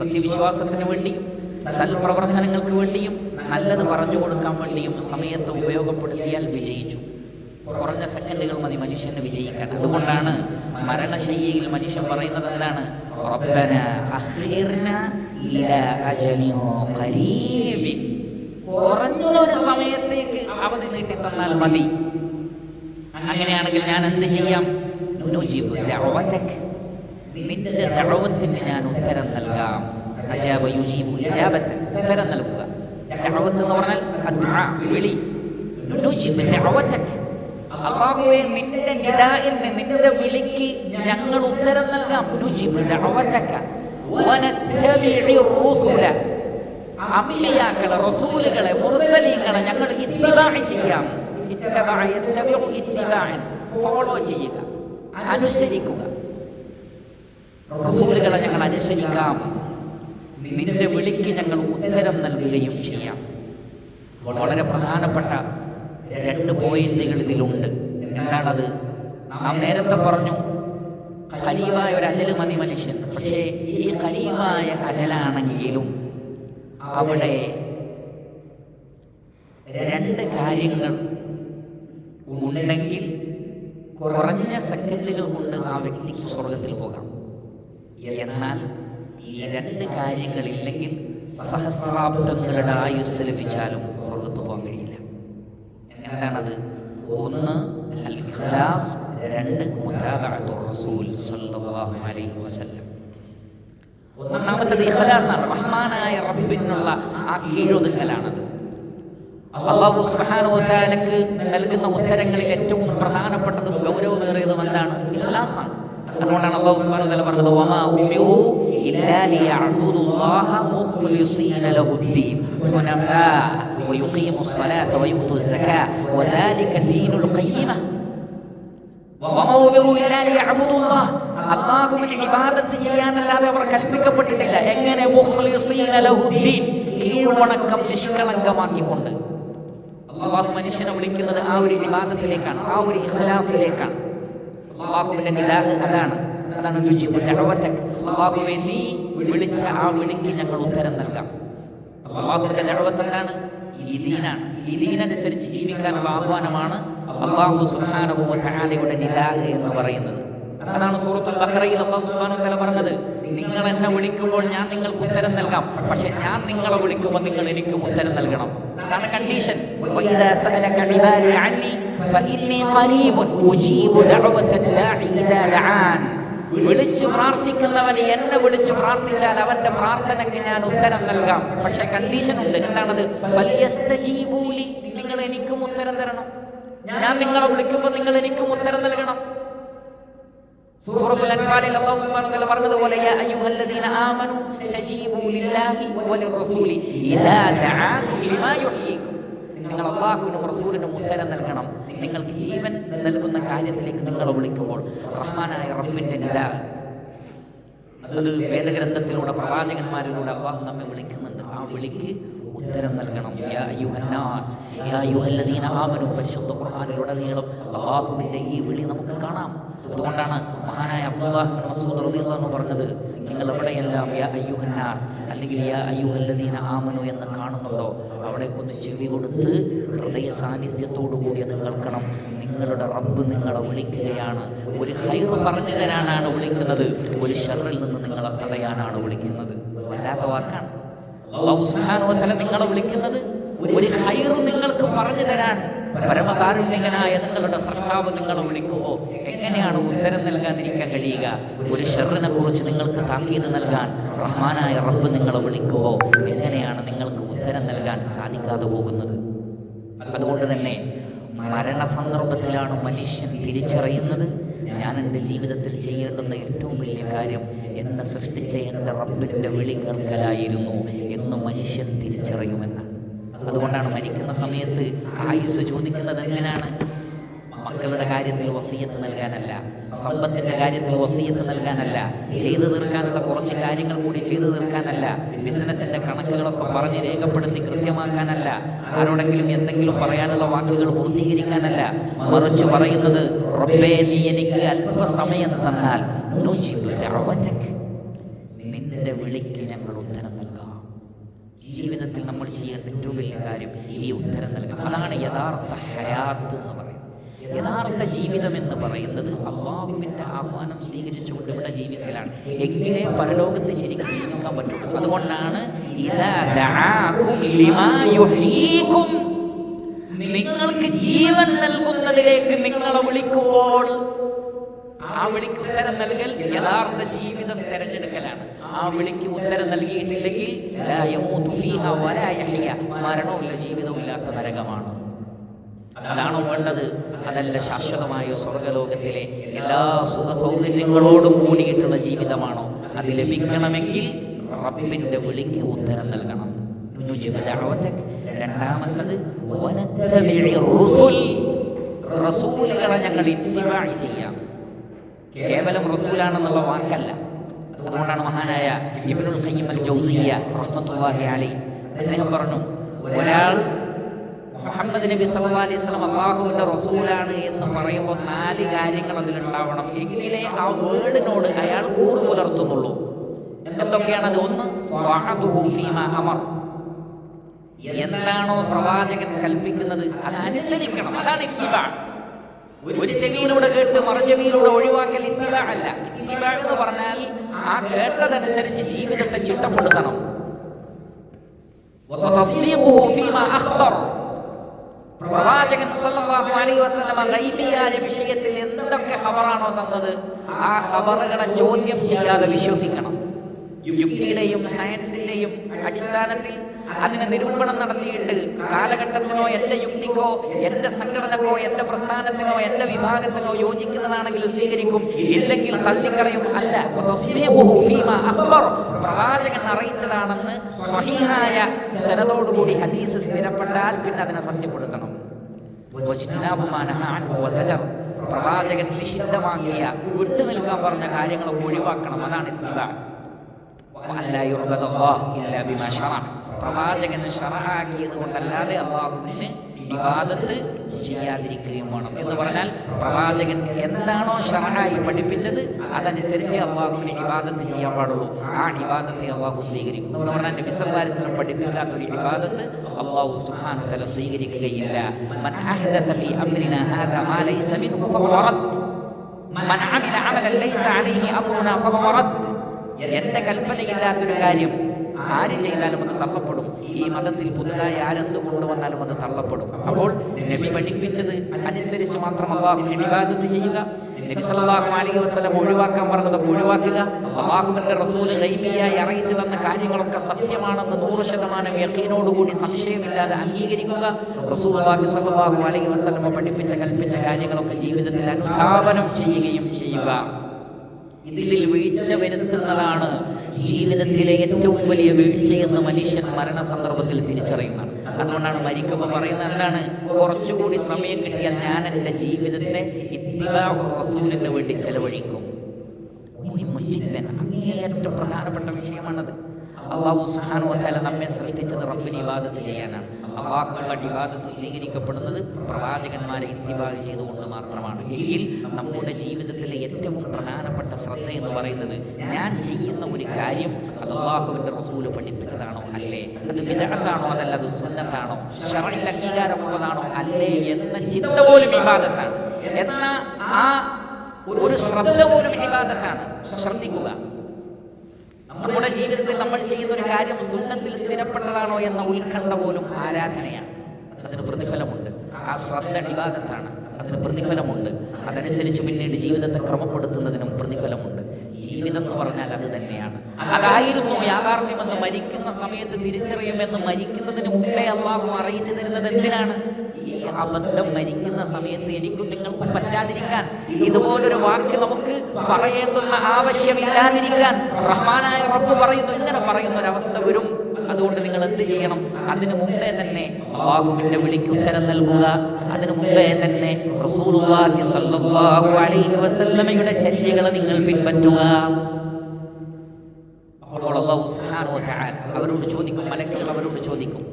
സത്യവിശ്വാസത്തിന് വേണ്ടിയും സൽപ്രവർത്തനങ്ങൾക്ക് വേണ്ടിയും നല്ലത് പറഞ്ഞു കൊടുക്കാൻ വേണ്ടിയും സമയത്ത് ഉപയോഗപ്പെടുത്തിയാൽ വിജയിച്ചു. കുറഞ്ഞ സെക്കൻഡുകൾ മതി മനുഷ്യന് വിജയിക്കാൻ. അതുകൊണ്ടാണ് മരണശയ്യയിൽ മനുഷ്യൻ പറയുന്നത് എന്താണ്? റബ്ബന അഖിർന ഇലാ അജലിൻ ഖരീബിൻ, കുറഞ്ഞൊരു സമയത്തേക്ക് അവധി നീട്ടി തന്നാൽ മതി. അങ്ങനെയാണെങ്കിൽ ഞാൻ എന്ത് ചെയ്യാം? നുജിബ് ദഅവതക, നിന്റെ ദഅവത്തിന് ഞാൻ ഉത്തരം നൽകാം. അജാബ യുജീബു ഇജാബത്തൻ, ഉത്തരം നൽകുക. ദഅവത്ത് എന്ന് പറഞ്ഞാൽ അദ്ദുആ, വിളി. നുജിബ് ദഅവതക, അല്ലാഹുവേ നിന്റെ നിദാഇന്, നിന്റെ വിളിക്ക് ഞങ്ങൾ ഉത്തരം നൽകാം. നുജിബ് ദഅവതക വനത്തബിഉർ റുസുല, അംബിയാക്കളെ, റസൂലുകളെ, മുർസലീങ്ങളെ ഞങ്ങൾ ഇത്തിബാഅ് ചെയ്യാം. ഇത്തബഅ യത്തബിഉ ഇത്തിബാഅൻ, ഫോളോ ചെയ്യുക, അനുസരിക്കുക. റസൂലുകളെ ഞങ്ങൾ അനുസരിക്കാം, നിന്റെ വിളിക്ക് ഞങ്ങൾ ഉത്തരം നൽകുകയും ചെയ്യാം. വളരെ പ്രധാനപ്പെട്ട 2 പോയിന്റുകൾ ഇതിലുണ്ട്. എന്താണത്? നാം നേരത്തെ പറഞ്ഞു ഖരീബായ ഒരു അജല് മതി മനുഷ്യൻ. പക്ഷേ ഈ ഖരീബായ അജലാണെങ്കിലും അവിടെ 2 കാര്യങ്ങൾ ഉണ്ടെങ്കിൽ കുറഞ്ഞ സെക്കൻഡുകൾ കൊണ്ട് ആ വ്യക്തിക്ക് സ്വർഗത്തിൽ പോകാം. എന്നാൽ ഈ 2 കാര്യങ്ങളില്ലെങ്കിൽ സഹസ്രാബ്ദങ്ങളുടെ ആയുസ് ലഭിച്ചാലും സ്വർഗത്ത് പോകാൻ കഴിയില്ല. എന്താണത്? 1 അൽ ഇഖ്ലാസ്, 2 മുതാബഅത്തുർ റസൂൽ സല്ലല്ലാഹു അലൈഹി വസല്ലം. ഒന്നാമത്തേത് ഇഖ്ലാസാണ്, റഹ്മാനായ റബ്ബിനുള്ള ആ കീഴൊതുങ്ങലാണത്. അല്ലാഹു സുബ്ഹാനഹു വ തആലക്ക് നൽകുന്ന ഉത്തരങ്ങളിൽ ഏറ്റവും പ്രധാനപ്പെട്ടതും ഗൗരവമേറിയതും എന്താണ്? ഇഖ്ലാസാണ്. അതുകൊണ്ടാണ് അല്ലാഹു സുബ്ഹാനഹു വ തആല പറഞ്ഞത് വമാ ഉമിറു ഇല്ലാ ലിയഅബ്ദുല്ലാഹ മുഖ്ലിസീന ലഹുദ്ദീൻ ഹുനഫാ വയുഖീമുസ് സ്വലാത വയുഅ്തുസ് സകാത വദാലിക ദീനുൽ ഖയ്യിമ. വമാ ഉമിറു ഇല്ലാ ലിയഅബ്ദുല്ലാഹ, അല്ലാഹുവിനെ ഇബാദത്ത് ചെയ്യാനല്ലാതെ അവർ കൽപ്പിക്കപ്പെട്ടിട്ടില്ല. എങ്ങനെ? മുഖ്ലിസീന ലഹുദ്ദീൻ, കീഴ്വണക്കം നിഷ്കളങ്കമാക്കിക്കൊണ്ട്. അല്ലാഹു മനുഷ്യനെ വിളിക്കുന്നത് ആ ഒരു ഇബാദത്തിലേക്കാണ്, ആ ഒരു ഇഖ്ലാസിലേക്കാണ്. അല്ലാഹുവിന്റെ നിദാഅ് അതാണ്. നുജിബു ദഅവതക, അല്ലാഹുവേ നീ വിളിച്ച ആ വിളിക്ക് ഞങ്ങൾ ഉത്തരം നൽകാം. അല്ലാഹുവിന്റെ ദഅവത്ത് എന്താണ്? ഈ ദീനാണ്. ഈ ദീനനുസരിച്ച് ജീവിക്കാനുള്ള ആഹ്വാനമാണ് അല്ലാഹു സുബ്ഹാനഹു വ തആലയുടെ നിദാഅ് എന്ന് പറയുന്നത്. അതാണ് സൂറത്തുൽ ബഖറയിൽ അല്ലാഹു സുബ്ഹാനഹു വ തആല പറഞ്ഞത്, നിങ്ങൾ എന്നെ വിളിക്കുമ്പോൾ ഞാൻ നിങ്ങൾക്ക് ഉത്തരം നൽകാം, പക്ഷെ ഞാൻ നിങ്ങളെ വിളിക്കുമ്പോൾ നിങ്ങൾ എനിക്കും ഉത്തരം നൽകണം. അതാണ് കണ്ടീഷൻ. വഇദാ സഅലക ഇബാദി അന്നി ഫഇന്നി ഖരീബുൻ ഉജീബു ദഅവതദ് ദാഇ ഇദാ ദഅാൻ. വിളിച്ചു പ്രാർത്ഥിക്കുന്നവൻ എന്നെ വിളിച്ചു പ്രാർത്ഥിച്ചാൽ അവന്റെ പ്രാർത്ഥനയ്ക്ക് ഞാൻ ഉത്തരം നൽകാം. പക്ഷെ കണ്ടീഷൻ ഉണ്ട്. എന്താണത്? ഫല്യസ്തജീബൂലി, നിങ്ങൾ എനിക്കും ഉത്തരം തരണം. ഞാൻ നിങ്ങളെ വിളിക്കുമ്പോൾ നിങ്ങൾ എനിക്കും ഉത്തരം നൽകണം. സൂറത്തുൽ അൻഫാലിൽ അല്ലാഹു സുബ്ഹാനഹു വ തആല പറഞ്ഞതുപോലെ യാ അയ്യുഹല്ലദീന ആമനു ഇസ്തജീബൂ ലില്ലാഹി വലിർറസൂലി ഇദാ ദഅാകും ലിമാ യുഹ്യീകും. നിങ്ങൾ അല്ലാഹുവിനും റസൂലിനും ഉത്തരം നൽകണം. നിങ്ങൾക്ക് ജീവൻ നൽകുന്ന കാര്യത്തിലേക്ക് നിങ്ങളെ വിളിക്കുമ്പോൾ. റഹ്മാനായ റബ്ബിന്റെ നിദാഅ് അത് വേദഗ്രന്ഥത്തിലൂടെ പ്രവാചകന്മാരിലൂടെ അല്ലാഹു നമ്മെ വിളിക്കുന്നുണ്ട്. ആ വിളിക്ക് ഉത്തരം നൽകണം. യാ അയ്യുഹന്നാസ് യാ അയ്യുഹല്ലദീന ആമനു, പരിശുദ്ധ ഖുർആനിലുടനീളം അല്ലാഹുവിന്റെ ഈ വിളി നമുക്ക് കാണാം. അതുകൊണ്ടാണ് മഹാനായ അബ്ദുല്ലാഹ് ഇബ്നു മസ്ഊദ് റളിയല്ലാഹു അൻഹു പറഞ്ഞത്, നിങ്ങൾ എവിടെയെല്ലാം യാ അയ്യുഹന്നാസ് അല്ലെങ്കിൽ യാ അയ്യുഹല്ലദീന ആമനു എന്ന് കാണുന്നുണ്ടോ അവിടേക്കൊന്ന് ചെവി കൊടുത്ത് ഹൃദയ സാന്നിധ്യത്തോടു കൂടി അത് കേൾക്കണം. നിങ്ങളുടെ റബ്ബ് നിങ്ങളെ വിളിക്കുകയാണ്. ഒരു ഖൈറ് പറഞ്ഞു തരാനാണ് വിളിക്കുന്നത്, ഒരു ശർറിൽ നിന്ന് നിങ്ങളെ തടയാനാണ് വിളിക്കുന്നത്. വല്ലാത്ത വാക്കാണ്. അല്ലാഹു സുബ്ഹാനഹു വ തആല നിങ്ങളെ വിളിക്കുന്നത് ഒരു ഖൈറ് നിങ്ങൾക്ക് പറഞ്ഞു തരാൻ. പരമകാരുണ്യകനായ നിങ്ങളുടെ സ്രഷ്ടാവ് നിങ്ങളെ വിളിക്കുമ്പോൾ എങ്ങനെയാണ് ഉത്തരം നൽകാതിരിക്കാൻ കഴിയുക? ഒരു ശർറിനെ കുറിച്ച് നിങ്ങൾക്ക് താക്കീത് നൽകാൻ റഹ്മാനായ റബ്ബ് നിങ്ങളെ വിളിക്കുമ്പോൾ എങ്ങനെയാണ് നിങ്ങൾക്ക് ഉത്തരം നൽകാൻ സാധിക്കാതെ പോകുന്നത്? അതുകൊണ്ട് തന്നെ മരണസന്ദർഭത്തിലാണ് മനുഷ്യൻ തിരിച്ചറിയുന്നത്, ഞാൻ എൻ്റെ ജീവിതത്തിൽ ചെയ്യേണ്ടുന്ന ഏറ്റവും വലിയ കാര്യം എന്നെ സൃഷ്ടിച്ച എൻ്റെ റബ്ബിൻ്റെ വിളി കേൾക്കലായിരുന്നു എന്ന് മനുഷ്യൻ തിരിച്ചറിയുമെന്നാണ്. അതുകൊണ്ടാണ് മരിക്കുന്ന സമയത്ത് ആയുസ് ചോദിക്കുന്നത് എങ്ങനെയാണ്? മക്കളുടെ കാര്യത്തിൽ വസിയത്ത് നൽകാനല്ല, സമ്പത്തിൻ്റെ കാര്യത്തിൽ വസിയത്ത് നൽകാനല്ല, ചെയ്തു തീർക്കാനുള്ള കുറച്ച് കാര്യങ്ങൾ കൂടി ചെയ്തു തീർക്കാനല്ല, ബിസിനസ്സിൻ്റെ കണക്കുകളൊക്കെ പറഞ്ഞ് രേഖപ്പെടുത്തി കൃത്യമാക്കാനല്ല, ആരോടെങ്കിലും എന്തെങ്കിലും പറയാനുള്ള വാക്കുകൾ പൂർത്തീകരിക്കാനല്ല, മറിച്ച് പറയുന്നത് റബ്ബേ നീ എനിക്ക് അല്പസമയം തന്നാൽ നിന്റെ വിളിക്ക് ഞങ്ങൾ ഉത്തരം നൽകാം. ജീവിതത്തിൽ നമ്മൾ ചെയ്യേണ്ട ഏറ്റവും വലിയ കാര്യം ഈ ഉത്തരം നൽകണം. അതാണ് യഥാർത്ഥ ഹയാത്ത് എന്ന് പറയുന്നത്. യഥാർത്ഥ ജീവിതം എന്ന് പറയുന്നത് അല്ലാഹുവിൻ്റെ ആഹ്വാനം സ്വീകരിച്ചുകൊണ്ട് ഇവിടെ ജീവിക്കലാണ്. എങ്കിലേ പരലോകത്ത് ശരിക്കും ജീവിക്കാൻ പറ്റുള്ളൂ. അതുകൊണ്ടാണ് നിങ്ങൾക്ക് ജീവൻ നൽകുന്നതിലേക്ക് നിങ്ങളെ വിളിക്കുമ്പോൾ ആ വിളിക്ക് ഉത്തരം നൽകൽ യഥാർത്ഥ ജീവിതം തെരഞ്ഞെടുക്കലാണ്. ആ വിളിക്ക് ഉത്തരം നൽകിയിട്ടില്ലെങ്കിൽ മരണവുമില്ല, ജീവിതമില്ലാത്ത നരകമാണ്. അതാണോ വേണ്ടത്? അതല്ല ശാശ്വതമായ സ്വർഗലോകത്തിലെ എല്ലാ സുഖ സൗകര്യങ്ങളോടും കൂടിയിട്ടുള്ള ജീവിതമാണോ? അത് ലഭിക്കണമെങ്കിൽ റബ്ബിന്റെ വിളിക്ക് ഉത്തരം നൽകണം. രണ്ടാമത്തത് റസൂലുകളെ ഞങ്ങൾ ഇത്തിബാഅ് ചെയ്യാം. കേവലം റസൂലാണെന്നുള്ള വാക്കല്ല. അതുകൊണ്ടാണ് മഹാനായ ഇബ്നുൽ ഖയ്യിം അൽ ജൗസിയ്യ റഹ്മത്തുള്ളാഹി അലൈഹി അദ്ദേഹം പറഞ്ഞു, ഒരാൾ മുഹമ്മദ് നബി സല്ലല്ലാഹു അലൈഹി വസല്ലം അല്ലാഹുവിൻ്റെ റസൂലാണ് എന്ന് പറയുമ്പോൾ 4 കാര്യങ്ങൾ അതിലുണ്ടാവണം. എങ്കിലേ ആ വേർഡിനോട് അയാൾ കൂറ് പുലർത്തുന്നുള്ളൂ. എന്തൊക്കെയാണത്? ഒന്ന്, ത്വഅതുഹു ഫീമാ അമർ, എന്താണോ പ്രവാചകൻ കൽപ്പിക്കുന്നത് അതനുസരിക്കണം. അതാണ് ഇത്തിബാഅ്. ഒരു ചെവിയിലൂടെ കേട്ട് മറുചെവിയിലൂടെ ഒഴിവാക്കൽ ഇത്തിബാഅ് അല്ല. ഇത്തിബാഅ് എന്ന് പറഞ്ഞാൽ ആ കേട്ടതനുസരിച്ച് ജീവിതത്തെ ചിട്ടപ്പെടുത്തണം. വതസ്ദീഖുഹു ഫീമാ അഖ്ബർ, പ്രവാചകൻ സല്ലല്ലാഹു അലൈഹി വസല്ലം ഗൈബിയായ വിഷയത്തിൽ എന്തൊക്കെ ഖബറാണോ തന്നത് ആ ഖബറുകളെ ചോദ്യം ചെയ്യാതെ വിശ്വസിക്കണം. യുക്തിയുടെയും സയൻസിന്റെയും അടിസ്ഥാനത്തിൽ അതിനെ നിരൂപണം നടത്തിയിട്ട് കാലഘട്ടത്തിനോ എൻ്റെ യുക്തിക്കോ എൻ്റെ സംഘടനക്കോ എൻ്റെ പ്രസ്ഥാനത്തിനോ എൻ്റെ വിഭാഗത്തിനോ യോജിക്കുന്നതാണെങ്കിൽ സ്വീകരിക്കും, ഇല്ലെങ്കിൽ തള്ളിക്കളയും. അല്ല, പ്രവാചകൻ അറിയിച്ചതാണെന്ന് സ്വഹീഹായ സനദോടുകൂടി ഹദീസ് സ്ഥിരപ്പെട്ടാൽ പിന്നെ അതിനെ സത്യപ്പെടുത്തണം. പ്രവാചകൻ നിഷിദ്ധമാക്കിയ വിട്ടുനിൽക്കാൻ പറഞ്ഞ കാര്യങ്ങളൊക്കെ ഒഴിവാക്കണം. അതാണ് ഇത്തിബാഅ്. പ്രവാചകൻ ശറഅാക്കിയത് കൊണ്ടല്ലാതെ അല്ലാഹുവിന് ഇബാദത്ത് ചെയ്യാതിരിക്കുകയും വേണം. എന്ന് പറഞ്ഞാൽ പ്രവാചകൻ എന്താണോ ശറഅായി പഠിപ്പിച്ചത് അതനുസരിച്ച് അല്ലാഹുവിന് ഇബാദത്ത് ചെയ്യാൻ പാടുള്ളൂ. ആ ഇബാദത്തെ അല്ലാഹു സ്വീകരിക്കും. എന്ന് പറഞ്ഞാൽ നബി സല്ലല്ലാഹു അലൈഹി വസല്ലം പഠിപ്പിക്കാത്തൊരു ഇബാദത്ത് അല്ലാഹു സുബ്ഹാനഹു വ തആല സ്വീകരിക്കുകയില്ല. മൻ അഹ്ദസ ഫീ അംരിനാ ഹാദാ മാ ലൈസ മിൻഹു ഫഹുവ റദ്ദ്, മൻ അമില അമലൻ ലൈസ അലൈഹി അംറുനാ ഫഹുവ റദ്ദ്. എൻ്റെ കൽപ്പനയില്ലാത്തൊരു കാര്യം ആര് ചെയ്താലും അത് തള്ളപ്പെടും. ഈ മതത്തിൽ പുതുതായി ആരെന്ത് കൊണ്ടുവന്നാലും അത് തള്ളപ്പെടും. അപ്പോൾ നബി പഠിപ്പിച്ചത് അനുസരിച്ച് മാത്രം അല്ലാഹുവിനെ ഇബാദത്ത് ചെയ്യുക. നബി സല്ലല്ലാഹു അലൈഹി വസല്ലം ഒഴിവാക്കാൻ പറഞ്ഞതൊക്കെ ഒഴിവാക്കുക. അല്ലാഹുവിൻ്റെ റസൂൽ ഗൈബിയായി അറിയിച്ചു തന്ന കാര്യങ്ങളൊക്കെ സത്യമാണെന്ന് 100% യഖീനോടുകൂടി സംശയമില്ലാതെ അംഗീകരിക്കുക. റസൂലുള്ളാഹി സ്വല്ലല്ലാഹു അലൈഹി വസല്ലം പഠിപ്പിച്ച കൽപ്പിച്ച കാര്യങ്ങളൊക്കെ ജീവിതത്തിൽ അനുധാവനം ചെയ്യുകയും ചെയ്യുക. ഇതിൽ വീഴ്ച വരുത്തുന്നതാണ് ജീവിതത്തിലെ ഏറ്റവും വലിയ വീഴ്ചയെന്ന് മനുഷ്യൻ മരണസന്ദർഭത്തിൽ തിരിച്ചറിയുന്നതാണ്. അതുകൊണ്ടാണ് മരിക്കുമ്പോൾ പറയുന്നത് എന്താണ്? കുറച്ചുകൂടി സമയം കിട്ടിയാൽ ഞാൻ എൻ്റെ ജീവിതത്തെ ഇത്തിബാഉ റസൂലിന് വേണ്ടി ചെലവഴിക്കും. അങ്ങേയറ്റം പ്രധാനപ്പെട്ട വിഷയമാണത്. അല്ലാഹു സുബ്ഹാനഹു വ തആല നമ്മെ സൃഷ്ടിച്ചത് റബ്ബിനെ ഇബാദത്ത് ചെയ്യാനാണ്. അല്ലാഹുവിന്റെ ഇബാദത്ത് സ്വീകരിക്കപ്പെടുന്നത് പ്രവാചകന്മാരെ ഇത്തിബാഅ് ചെയ്തുകൊണ്ട് മാത്രമാണ്. എങ്കിൽ നമ്മുടെ ജീവിതത്തിലെ ഏറ്റവും പ്രധാനപ്പെട്ട ശ്രദ്ധ എന്ന് പറയുന്നത് ഞാൻ ചെയ്യുന്ന ഒരു കാര്യം അത് അല്ലാഹുവിൻ്റെ റസൂൽ പഠിപ്പിച്ചതാണോ അല്ലേ, അത് ബിദ്അത്താണോ അതല്ല അത് സുന്നത്താണോ, ശർഇൽ അംഗീകാരമുള്ളതാണോ അല്ലേ എന്ന ചിന്ത പോലും ഇബാദത്താണ്. എന്ന ആ ഒരു ശ്രദ്ധ പോലും ഇബാദത്താണ്. ശ്രദ്ധിക്കുക, നമ്മുടെ ജീവിതത്തിൽ നമ്മൾ ചെയ്യുന്ന ഒരു കാര്യം സുന്നത്തിൽ സ്ഥിരപ്പെട്ടതാണോ എന്ന ഉത്കണ്ഠ പോലും ആരാധനയാണ്. അതിന് പ്രതിഫലമുണ്ട്. ആ ശ്രദ്ധ ഇബാദത്താണ്, അതിന് പ്രതിഫലമുണ്ട്. അതനുസരിച്ച് പിന്നീട് ജീവിതത്തെ ക്രമപ്പെടുത്തുന്നതിനും പ്രതിഫലമുണ്ട്. ജീവിതം എന്ന് പറഞ്ഞാൽ അത് തന്നെയാണ്. അതായിരുന്നു യാഥാർത്ഥ്യമെന്ന് മരിക്കുന്ന സമയത്ത് തിരിച്ചറിയുമെന്ന് മരിക്കുന്നതിന് മുമ്പേ അല്ലാഹു അറിയിച്ചു തരുന്നത് എന്തിനാണ്? ഈ അബദ്ധം മരിക്കുന്ന സമയത്ത് എനിക്കും നിങ്ങൾക്കും പറ്റാതിരിക്കാൻ, ഇതുപോലൊരു വാക്ക് നമുക്ക് പറയേണ്ടുന്ന ആവശ്യമില്ലാതിരിക്കാൻ റഹ്മാനായ റബ്ബ് പറയുന്നു. ഇങ്ങനെ പറയുന്ന ഒരവസ്ഥ വരും, അതുകൊണ്ട് നിങ്ങൾ എന്ത് ചെയ്യണം? അതിനു മുമ്പേ തന്നെ അല്ലാഹുവിൻ്റെ വിളിക്കുത്തരം നൽകുക. അതിനു മുമ്പേ തന്നെ റസൂലുള്ളാഹി സ്വല്ലല്ലാഹു അലൈഹി വസല്ലമയുടെ ചര്യകളെ നിങ്ങൾ പിൻപറ്റുക. അപ്പോൾ അല്ലാഹു സുബ്ഹാനഹു വ തആല അവരോട് ചോദിക്കും, മലക്കുകൾ അവരോട് ചോദിക്കും,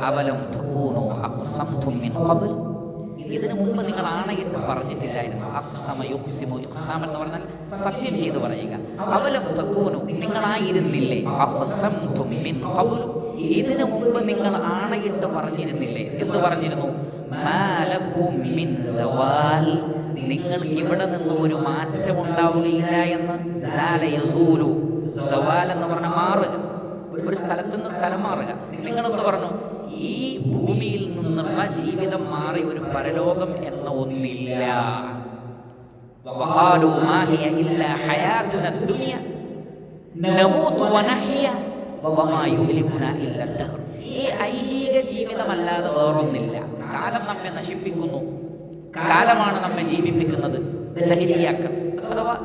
അവലം തകൂനു അഖ്സംതും മിൻ ഖബ്ൽ, ഇതിനു മുമ്പ് നിങ്ങൾ ആണയിട്ട് പറഞ്ഞിട്ടില്ലായിരുന്നു? അഖ്സമ യുഖ്സിമു, ഇഖ്സാം എന്ന് പറഞ്ഞാൽ സത്യം ചെയ്തു പറയുക. അവലം തകൂനു, നിങ്ങളായിരുന്നില്ലേ? അഖ്സംതും മിൻ ഖബ്ലു, ഇതിനു മുമ്പ് നിങ്ങൾ ആണയിട്ട് പറഞ്ഞിരുന്നില്ലേ? എന്ത് പറഞ്ഞിരുന്നു? മാലകും മിൻ സവാൽ, നിങ്ങൾക്ക് ഇവിടെ നിന്ന് ഒരു മാറ്റം ഉണ്ടാവുകയില്ല എന്ന്. സാല യസൂലു, സവാൽ എന്ന് പറഞ്ഞാൽ മാറുക, ഒരു സ്ഥലത്ത് നിന്ന് സ്ഥലം മാറുക. നിങ്ങളെന്ത് പറഞ്ഞു? ഈ ഭൂമിയിൽ നിന്നുള്ള ജീവിതം മാറി ഒരു പരലോകം എന്ന ഒന്നില്ല. വഖാലു മാ ഹിയ ഇല്ലാ ഹയാതുന ദുനിയ നമൂതു വനഹ്യ വമാ യുഹ്ലികുനാ ഇല്ലാ ദഹർ, ഈ ഐഹിക ജീവിതമല്ലാതെ വേറൊന്നില്ല. കാലം നമ്മെ നശിപ്പിക്കുന്നു, കാലമാണ് നമ്മെ ജീവിപ്പിക്കുന്നത്. ദഹരിയാക്കൾ അഥവാ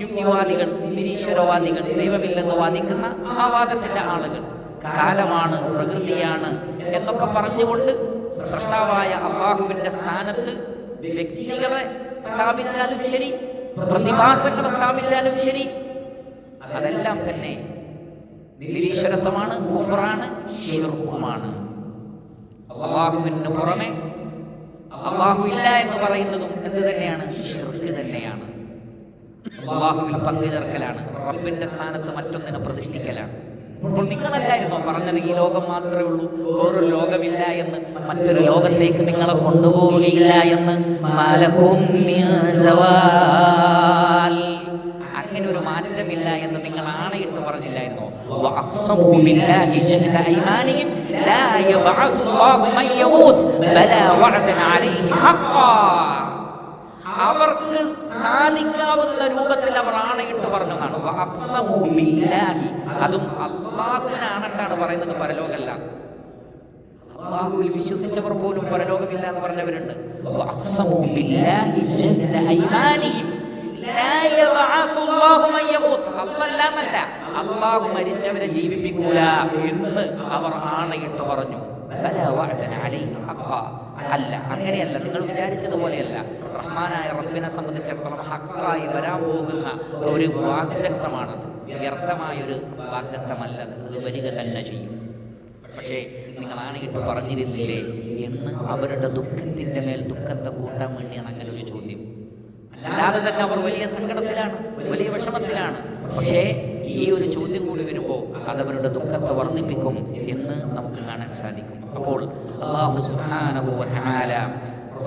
യുക്തിവാദികൾ, നിരീശ്വരവാദികൾ, ദൈവമില്ലെന്ന് വാദിക്കുന്ന ആ വാദത്തിന്റെ ആളുകൾ കാലമാണ്, പ്രകൃതിയാണ് എന്നൊക്കെ പറഞ്ഞുകൊണ്ട് സൃഷ്ടാവായ അല്ലാഹുവിന്റെ സ്ഥാനത്ത് വ്യക്തികളെ സ്ഥാപിച്ചാലും ശരി, പ്രതിഭാസങ്ങളെ സ്ഥാപിച്ചാലും ശരി, അതെല്ലാം തന്നെ നിരീശ്വരത്വമാണ്, കുഫറാണ്, ശിർക്കുമാണ്. അല്ലാഹുവിന് പുറമെ അല്ലാഹു ഇല്ല എന്ന് പറയുന്നതും എന്ത് തന്നെയാണ്? ശിർക്ക് തന്നെയാണ്. അല്ലാഹുവിൽ പങ്കു ചേർക്കലാണ്, റബ്ബിന്റെ സ്ഥാനത്ത് മറ്റൊന്നിനെ പ്രതിഷ്ഠിക്കലാണ്. അപ്പോൾ നിങ്ങളല്ലായിരുന്നോ പറഞ്ഞത് ഈ ലോകം മാത്രമേ ഉള്ളൂ, വേറൊരു ലോകമില്ല എന്ന്, മറ്റൊരു ലോകത്തേക്ക് നിങ്ങളെ കൊണ്ടുപോവുകയില്ല എന്ന്? മാലകും മിൻ സവാൽ, അങ്ങനെ ഒരു മാറ്റമില്ല എന്ന് നിങ്ങൾ ആണയിട്ട് പറഞ്ഞില്ലായിരുന്നോ? വഅഖ്സമൂ ബില്ലാഹി ജഹദ ഐമാനിഹിം ലാ യബ്അസുല്ലാഹു മൻ യമൂത് ബലാ വഅദൻ അലൈഹി ഹഖ്ഖാ, അവർക്ക് സാധിക്കാവുന്ന രൂപത്തിൽ അവർ ആണയിട്ട് പറഞ്ഞതാണ്. വഅഖ്സമൂ ബില്ലാഹി, അതും അല്ലാഹുവിനെ ആണട്ടാണ് പറയുന്നത്, പരലോകമല്ല. അല്ലാഹുവിൽ വിശ്വസിച്ചവർ പോലും പരലോകമില്ല എന്ന് പറഞ്ഞവരുണ്ട്. വഅഖ്സമൂ ബില്ലാഹി ജഹദ ഐമാനിഹിം ലാ യബ്അസുല്ലാഹു മൻ യമൂത്, അല്ലാഹല്ല, അല്ലാഹു മരിച്ചവരെ ജീവിപ്പിക്കൂല എന്ന് അവർ ആണയിട്ട് പറഞ്ഞു. ബലാ വഅദൻ അലൈഹി ഹഖ്ഖാ, അല്ല, അങ്ങനെയല്ല, നിങ്ങൾ വിചാരിച്ചതുപോലെയല്ല. റഹ്മാനായ റബ്ബിനെ സംബന്ധിച്ചിടത്തോളം ഹക്കായി വരാൻ പോകുന്ന ഒരു വാഗ്ദത്തമാണത്, വ്യർത്ഥമായൊരു വാഗ്ദത്തമല്ലത്, അത് വരിക തന്നെ ചെയ്യും. പക്ഷേ നിങ്ങൾ ആണയിട്ട് പറഞ്ഞിരുന്നില്ലേ എന്ന് അവരുടെ ദുഃഖത്തിൻ്റെ മേൽ ദുഃഖത്തെ കൂട്ടാൻ വേണ്ടിയാണ് അങ്ങനെ ഒരു ചോദ്യം. അല്ലാതെ തന്നെ അവർ വലിയ സങ്കടത്തിലാണ്, വലിയ വിഷമത്തിലാണ്. പക്ഷേ ഈ ഒരു ചോദ്യം കൂടി വരുമ്പോൾ അതവരുടെ ദുഃഖത്തെ വർദ്ധിപ്പിക്കും എന്ന് നമുക്ക് കാണാൻ സാധിക്കും. അപ്പോൾ അല്ലാഹു സുബ്ഹാനഹു വ തആല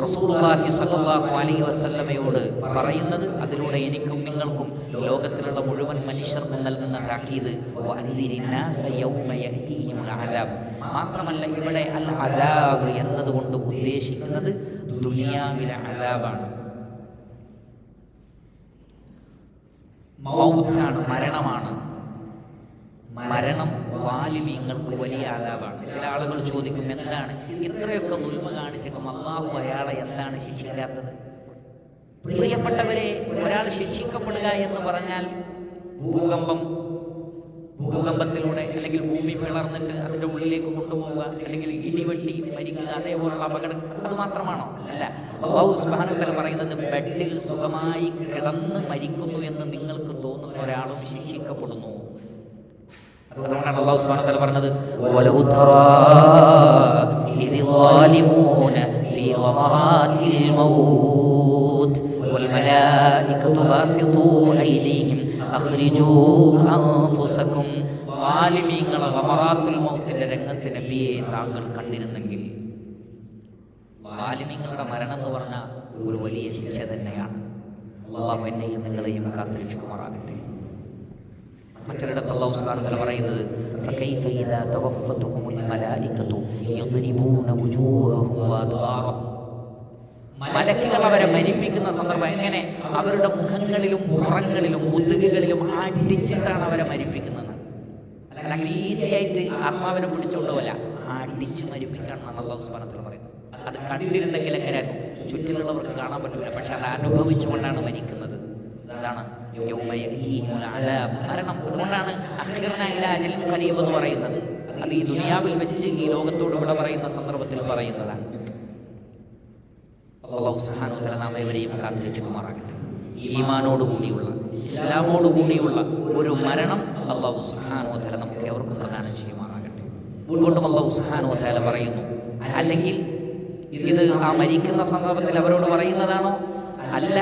റസൂലുള്ളാഹി സ്വല്ലല്ലാഹു അലൈഹി വസല്ലമയോട് പറയുന്നത്, അതിലൂടെ എനിക്കും നിങ്ങൾക്കും ലോകത്തിലുള്ള മുഴുവൻ മനുഷ്യർക്കും നൽകുന്ന താക്കീത്, വഅൻദിരിന്നാസ യൗമ യഅതീഹിമുൽ അദാബ്, മാത്രമല്ല ഇവിടെ അൽ അദാബ് എന്നതുകൊണ്ട് ഉദ്ദേശിക്കുന്നത് ദുനിയാവിലെ അദാബാണ്, മൗത്താണ്, മരണമാണ്. മരണം വാലിമീങ്ങൾക്ക് വലിയ അദാബാണ്. ചില ആളുകൾ ചോദിക്കും, എന്താണ് ഇത്രയൊക്കെ ദുൽമ കാണിച്ചിട്ടും അല്ലാഹു അയാളെ എന്താണ് ശിക്ഷിക്കാത്തത്? പ്രിയപ്പെട്ടവരെ, ഒരാൾ ശിക്ഷിക്കപ്പെടുക എന്ന് പറഞ്ഞാൽ ഭൂകമ്പത്തിലൂടെ അല്ലെങ്കിൽ ഭൂമി പിളർന്നിട്ട് അതിൻ്റെ ഉള്ളിലേക്ക് കൊണ്ടുപോവുക, അല്ലെങ്കിൽ ഇടിവെട്ടി മരിക്കുക, അതേപോലുള്ള അപകടം, അത് മാത്രമാണോ? അല്ല. അല്ലാഹു സുബ്ഹാനഹു വ തആല പറയുന്നത്, ബെഡിൽ സുഖമായി കിടന്ന് മരിക്കുന്നു എന്ന് നിങ്ങൾക്ക് തോന്നുന്ന ഒരാളും ശിക്ഷിക്കപ്പെടുന്നു. അതുകൊണ്ടാണ് അല്ലാഹു സുബ്ഹാനഹു വ തആല പറഞ്ഞത്, വലൗ തറാ ഇദിൽ ളാലിമൂന ഫീ ഗമറാത്തിൽ മൗത്ത് വൽ മലായികതു ബാസിതു ഐദീഹിം അഖ്രിജൂ അൻഫുസകും, ളാലിമീങ്ങളെ ഗമറാത്തുൽ മൗത്തിന്റെ രംഗത്ത് നബിയെ താങ്കൾ കണ്ടിരുന്നെങ്കിൽ. ളാലിമീങ്ങളുടെ മരണം എന്ന് പറഞ്ഞാൽ ഒരു വലിയ ശിക്ഷ തന്നെയാണ്. അല്ലാഹു എന്നെയും നിങ്ങളെയും കാത്തുരക്ഷിക്കുമാറാകട്ടെ. മറ്റൊരിടത്ത് അല്ലാഹു സുബ്ഹാനഹു വ തആല പറയുന്നത്, ഫകൈഫ ഇദാ തവഫത്തുഹുൽ മലായികതു യദ്രിബൂന വുജൂഹഹും വഅദ്ബാറഹും, മലക്കുകൾ അവരെ മരിപ്പിക്കുന്ന സന്ദർഭം എങ്ങനെ അവരുടെ മുഖങ്ങളിലും പുറങ്ങളിലും മുതുകുകളിലും അടിച്ചിട്ടാണ് അവരെ മരിപ്പിക്കുന്നത്. അല്ലെങ്കിൽ ഈസി ആയിട്ട് ആത്മാവിനെ പിടിച്ചുകൊണ്ട് പോലെ അടിച്ച് മരിപ്പിക്കാണെന്നാണ് അല്ലാഹു സുബ്ഹാനഹു വ തആല പറയുന്നത്. അത് കണ്ടിരുന്നെങ്കിൽ എങ്ങനെയായിരുന്നു? ചുറ്റിലുള്ളവർക്ക് കാണാൻ പറ്റൂല, പക്ഷെ അത് അനുഭവിച്ചുകൊണ്ടാണ് മരിക്കുന്നത്. അതാണ് യൗമ യഅതീഹിമുൽ അദാബ്, മരണം. അതുകൊണ്ടാണ് അഖിർനാ ഇലാ അജലിൻ ഖരീബ് എന്ന് പറയുന്നത്. അത് ഈ ദുനിയാവിൽ വെച്ച് ഈ ലോകത്തോട് വിട പറയുന്ന സന്ദർഭത്തിൽ പറയുന്നതാണ്. അല്ലാഹു സുബ്ഹാനഹു വ തആല നാം ഏവരെയും കാത്തിരക്ഷിക്കുമാറാകട്ടെ. ഈമാനോടുകൂടിയുള്ള, ഇസ്ലാമോടുകൂടിയുള്ള ഒരു മരണം അല്ലാഹു സുബ്ഹാനഹു വ തആല നമുക്ക് ഏവർക്കും പ്രദാനം ചെയ്യുമാറാകട്ടെ. വീണ്ടും അല്ലാഹു സുബ്ഹാനഹു വ തആല പറയുന്നു, അല്ലെങ്കിൽ ഇത് ആ മരിക്കുന്ന സന്ദർഭത്തിൽ അവരോട് പറയുന്നതാണോ? അല്ല,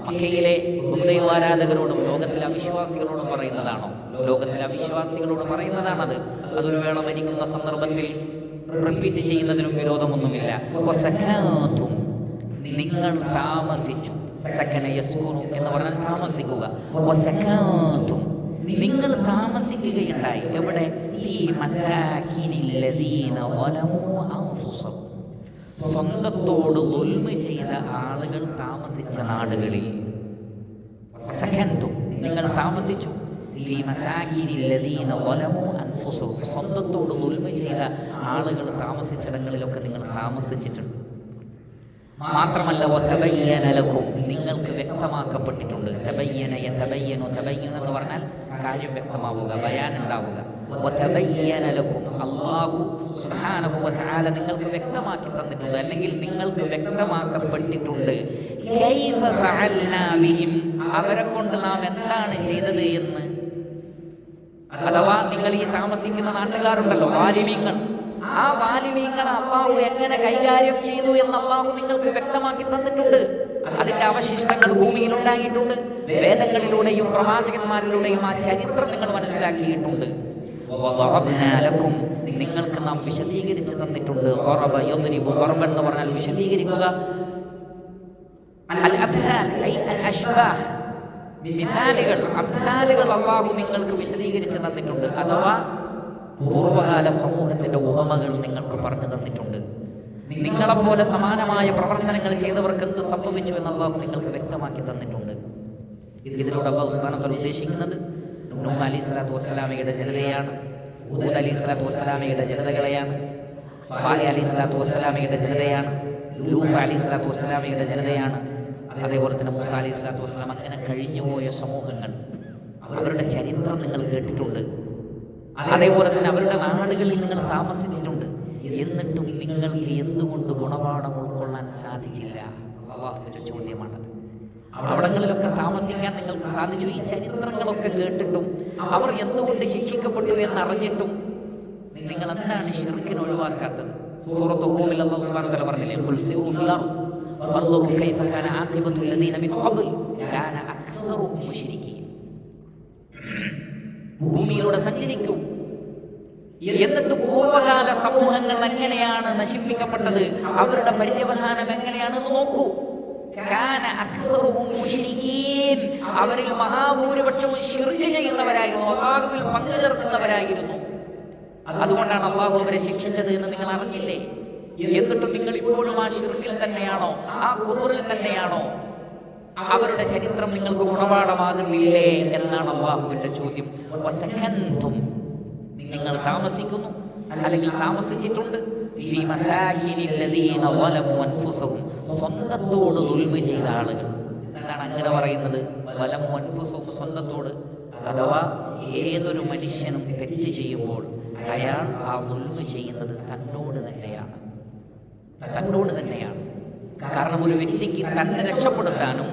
മക്കയിലെ ബുദ്ധദൈവാരാധകരോടും ലോകത്തിലെ അവിശ്വാസികളോടും പറയുന്നതാണോ? ലോകത്തിലെ അവിശ്വാസികളോട് പറയുന്നതാണത്. അതൊരു വേള മരിക്കുന്ന സന്ദർഭത്തിൽ റിപ്പീറ്റ് ചെയ്യുന്നതിനും വിരോധമൊന്നുമില്ല. വസകാതും, നിങ്ങൾ താമസിച്ചു. സകന യസ്കുനു എന്ന് പറഞ്ഞാൽ താമസിക്കുക. വസകാതും, നിങ്ങൾ താമസിക്കുകയുണ്ടായി. എവിടെ? ഫീ മസാകിനില്ലദീന ളലമൂ അൻഫുസഹും, സ്വന്തത്തോട് ദുൽമ ചെയ്ത ആളുകൾ താമസിച്ച നാടുകളിൽ. സകൻതും, നിങ്ങൾ താമസിച്ചു. ഫീ മസാകിനില്ലദീന ളലമൂ അൻഫുസഹും, സ്വന്തത്തോട് ദുൽമ ചെയ്ത ആളുകൾ താമസിച്ചിടങ്ങളിലൊക്കെ നിങ്ങൾ താമസിച്ചിട്ടുണ്ട്. മാത്രമല്ല വതബയ്യന ലക്കും, നിങ്ങൾക്ക് വ്യക്തമാക്കപ്പെട്ടിട്ടുണ്ട്. തബയ്യന യതബയ്യനു, തബയ്യൻ എന്ന് പറഞ്ഞാൽ കാര്യം വ്യക്തമാവുക, ബയാൻ ഉണ്ടാവുക. വതബയ്യന ലക്കും, അല്ലാഹു സുബ്ഹാനഹു വ തആല നിങ്ങൾക്ക് വ്യക്തമാക്കി തന്നിട്ടുണ്ട്, അല്ലെങ്കിൽ നിങ്ങൾക്ക് വ്യക്തമാക്കപ്പെട്ടിട്ടുണ്ട്. കൈഫ ഫഅൽനാ ബിഹിം, അവരെ കൊണ്ട് നാം എന്താണ് ചെയ്തത് എന്ന്. അഥവാ നിങ്ങൾ ഈ താമസിക്കുന്ന നാട്ടുകാരുണ്ടല്ലോ, വാലിമീങ്ങൾ, ആ വാലിമീങ്ങളെ അല്ലാഹു എങ്ങനെ കൈകാര്യം ചെയ്തു എന്ന് അല്ലാഹു നിങ്ങൾക്ക് വ്യക്തമാക്കി തന്നിട്ടുണ്ട്. അതിന്റെ അവശിഷ്ടങ്ങൾ ഭൂമിയിൽ ഉണ്ടായിട്ടുണ്ട്. വേദങ്ങളിലൂടെയും പ്രവാചകന്മാരിലൂടെയും ആ ചരിത്രം നിങ്ങൾ മനസ്സിലാക്കിയിട്ടുണ്ട്. വദറബ്നാ ലക്കും, നിങ്ങൾക്ക് നാം വിശദീകരിച്ച് തന്നിട്ടുണ്ട്. ളറബ യദ്രിബു ളറബൻ എന്ന് പറഞ്ഞാൽ വിശദീകരിക്കുക. അൽ അബ്സാൽ ഐ അൽ അശ്ബാഹ്, മിസാലുകൾ, അബ്സാലുകൾ അല്ലാഹു നിങ്ങൾക്ക് വിശദീകരിച്ച് തന്നിട്ടുണ്ട്. അഥവാ പൂർവകാല സമൂഹത്തിന്റെ ഉപമകൾ നിങ്ങൾക്ക് പറഞ്ഞു തന്നിട്ടുണ്ട്. നിങ്ങളെപ്പോലെ സമാനമായ പ്രവർത്തനങ്ങൾ ചെയ്തവർക്ക് എന്ത് സംഭവിച്ചു എന്ന് അല്ലാഹു നിങ്ങൾക്ക് വ്യക്തമാക്കി തന്നിട്ടുണ്ട്. ഇതിലൂടെ അല്ലാഹു സുബ്ഹാനഹു വ തആല ഉദ്ദേശിക്കുന്നത് നൂഹ് അലൈഹിസ്സലാത്തു വസ്സലാമയുടെ ജനതയാണ്, ഹൂദ് അലൈഹിസ്സലാത്തു വസ്സലാമയുടെ ജനതകളെയാണ്, സാലിഹ് അലൈഹിസ്സലാത്തു വസ്സലാമയുടെ ജനതയാണ്, ലൂത്ത് അലൈഹിസ്സലാത്തു വസ്സലാമയുടെ ജനതയാണ്, അതേപോലെ തന്നെ മൂസ അലൈഹിസ്സലാത്തു വസ്സലാം, അങ്ങനെ കഴിഞ്ഞുപോയ സമൂഹങ്ങൾ, അവരുടെ ചരിത്രം നിങ്ങൾ കേട്ടിട്ടുണ്ട്. അതേപോലെ തന്നെ അവരുടെ നാടുകളിൽ നിങ്ങൾ താമസിച്ചിട്ടുണ്ട്. എന്നിട്ടും നിങ്ങൾക്ക് എന്തുകൊണ്ട് ഗുണപാഠം ഉൾക്കൊള്ളാൻ സാധിച്ചില്ല? അല്ലാഹുവിന്റെ ചോദ്യമാണത്. അവിടങ്ങളിലൊക്കെ താമസിക്കാൻ നിങ്ങൾക്ക് സാധിച്ചു. ഈ ചരിത്രങ്ങളൊക്കെ കേട്ടിട്ടും അവർ എന്തുകൊണ്ട് ശിക്ഷിക്കപ്പെട്ടു എന്നറിഞ്ഞിട്ടും നിങ്ങൾ എന്താണ് ശിർക്കിനെ ഒഴിവാക്കാത്തത്? സൂറത്ത് റൂമിൽ അല്ലാഹു സുബ്ഹാനഹു വ തആല പറഞ്ഞില്ലേ, ഖുൽ സിറൂ ഫിൽ അർദ് ഫൻദുറൂ കൈഫ കാന ആഖിബത്തുൽ ലദീന മിൻ ഖബ്ൽ കാന അക്സറുഹും മുശ്രിക്കീൻ. ഭൂമിയിലൂടെ സഞ്ചരിക്കൂ, എന്നിട്ട് പൂർവകാല സമൂഹങ്ങൾ എങ്ങനെയാണ് നശിപ്പിക്കപ്പെട്ടത്, അവരുടെ പര്യവസാനം എങ്ങനെയാണെന്ന് നോക്കൂ. കാന അക്സറുഹും മുശ്രിക്കീൻ, അവരിൽ മഹാഭൂരിപക്ഷവും ശിർക്ക് ചെയ്യുന്നവരായിരുന്നു, അല്ലാഹുവിൽ പങ്കു ചേർക്കുന്നവരായിരുന്നു. അതുകൊണ്ടാണ് അല്ലാഹു അവരെ ശിക്ഷിച്ചത് എന്ന് നിങ്ങൾ അറിഞ്ഞില്ലേ? എന്നിട്ടും നിങ്ങൾ ഇപ്പോഴും ആ ശിർക്കിൽ തന്നെയാണോ, ആ കുഫറിൽ തന്നെയാണോ? അവരുടെ ചരിത്രം നിങ്ങൾക്ക് ഗുണപാഠമാകുന്നില്ലേ എന്നാണ് അല്ലാഹുവിന്റെ ചോദ്യം. വസകൻതും, നിങ്ങൾ താമസിക്കുന്നു, അല്ലെങ്കിൽ താമസിച്ചിട്ടുണ്ട്. ഫീ മസാകിനില്ലദീന ളലമൂ അൻഫുസഹും, സ്വന്തത്തോട് ദുൽമ ചെയ്ത ആളുകൾ. എന്താണ് അങ്ങനെ പറയുന്നത്? ളലമൂ അൻഫുസഹും, സ്വന്തത്തോട്. അഥവാ ഏതൊരു മനുഷ്യനും തെറ്റ് ചെയ്യുമ്പോൾ അയാൾ ആ ദുൽമ ചെയ്യുന്നത് തന്നോട് തന്നെയാണ്, തന്നോട് തന്നെയാണ്. കാരണം ഒരു വ്യക്തിക്ക് തന്നെ രക്ഷപ്പെടുത്താനും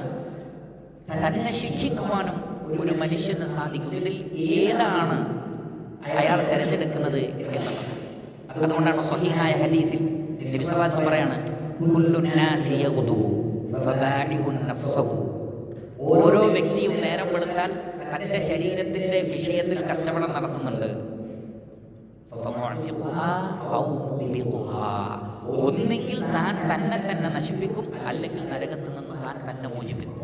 തന്നെ ശിക്ഷിക്കുവാനും ഒരു മനുഷ്യന് സാധിക്കും. ഇതിൽ ഏതാണ് അയാൾ തിരഞ്ഞെടുക്കുന്നത് എന്നുള്ളത്. അതുകൊണ്ടാണ് സ്വഹീഹായ ഹദീസിൽ നബി സല്ലല്ലാഹു അലൈഹി വസല്ലം പറയാണ്, കുല്ലുൻ നാസി യഗ്ദു ഫബാഇഉൻ നഫ്സഹു, ഓരോ വ്യക്തിയും നേരം വെളുത്താൽ തൻ്റെ ശരീരത്തിൻ്റെ വിഷയത്തിൽ കച്ചവടം നടത്തുന്നുണ്ട്. ഒന്നെങ്കിൽ താൻ തന്നെ തന്നെ നശിപ്പിക്കും, അല്ലെങ്കിൽ നരകത്തിൽ നിന്ന് താൻ തന്നെ മോചിപ്പിക്കും.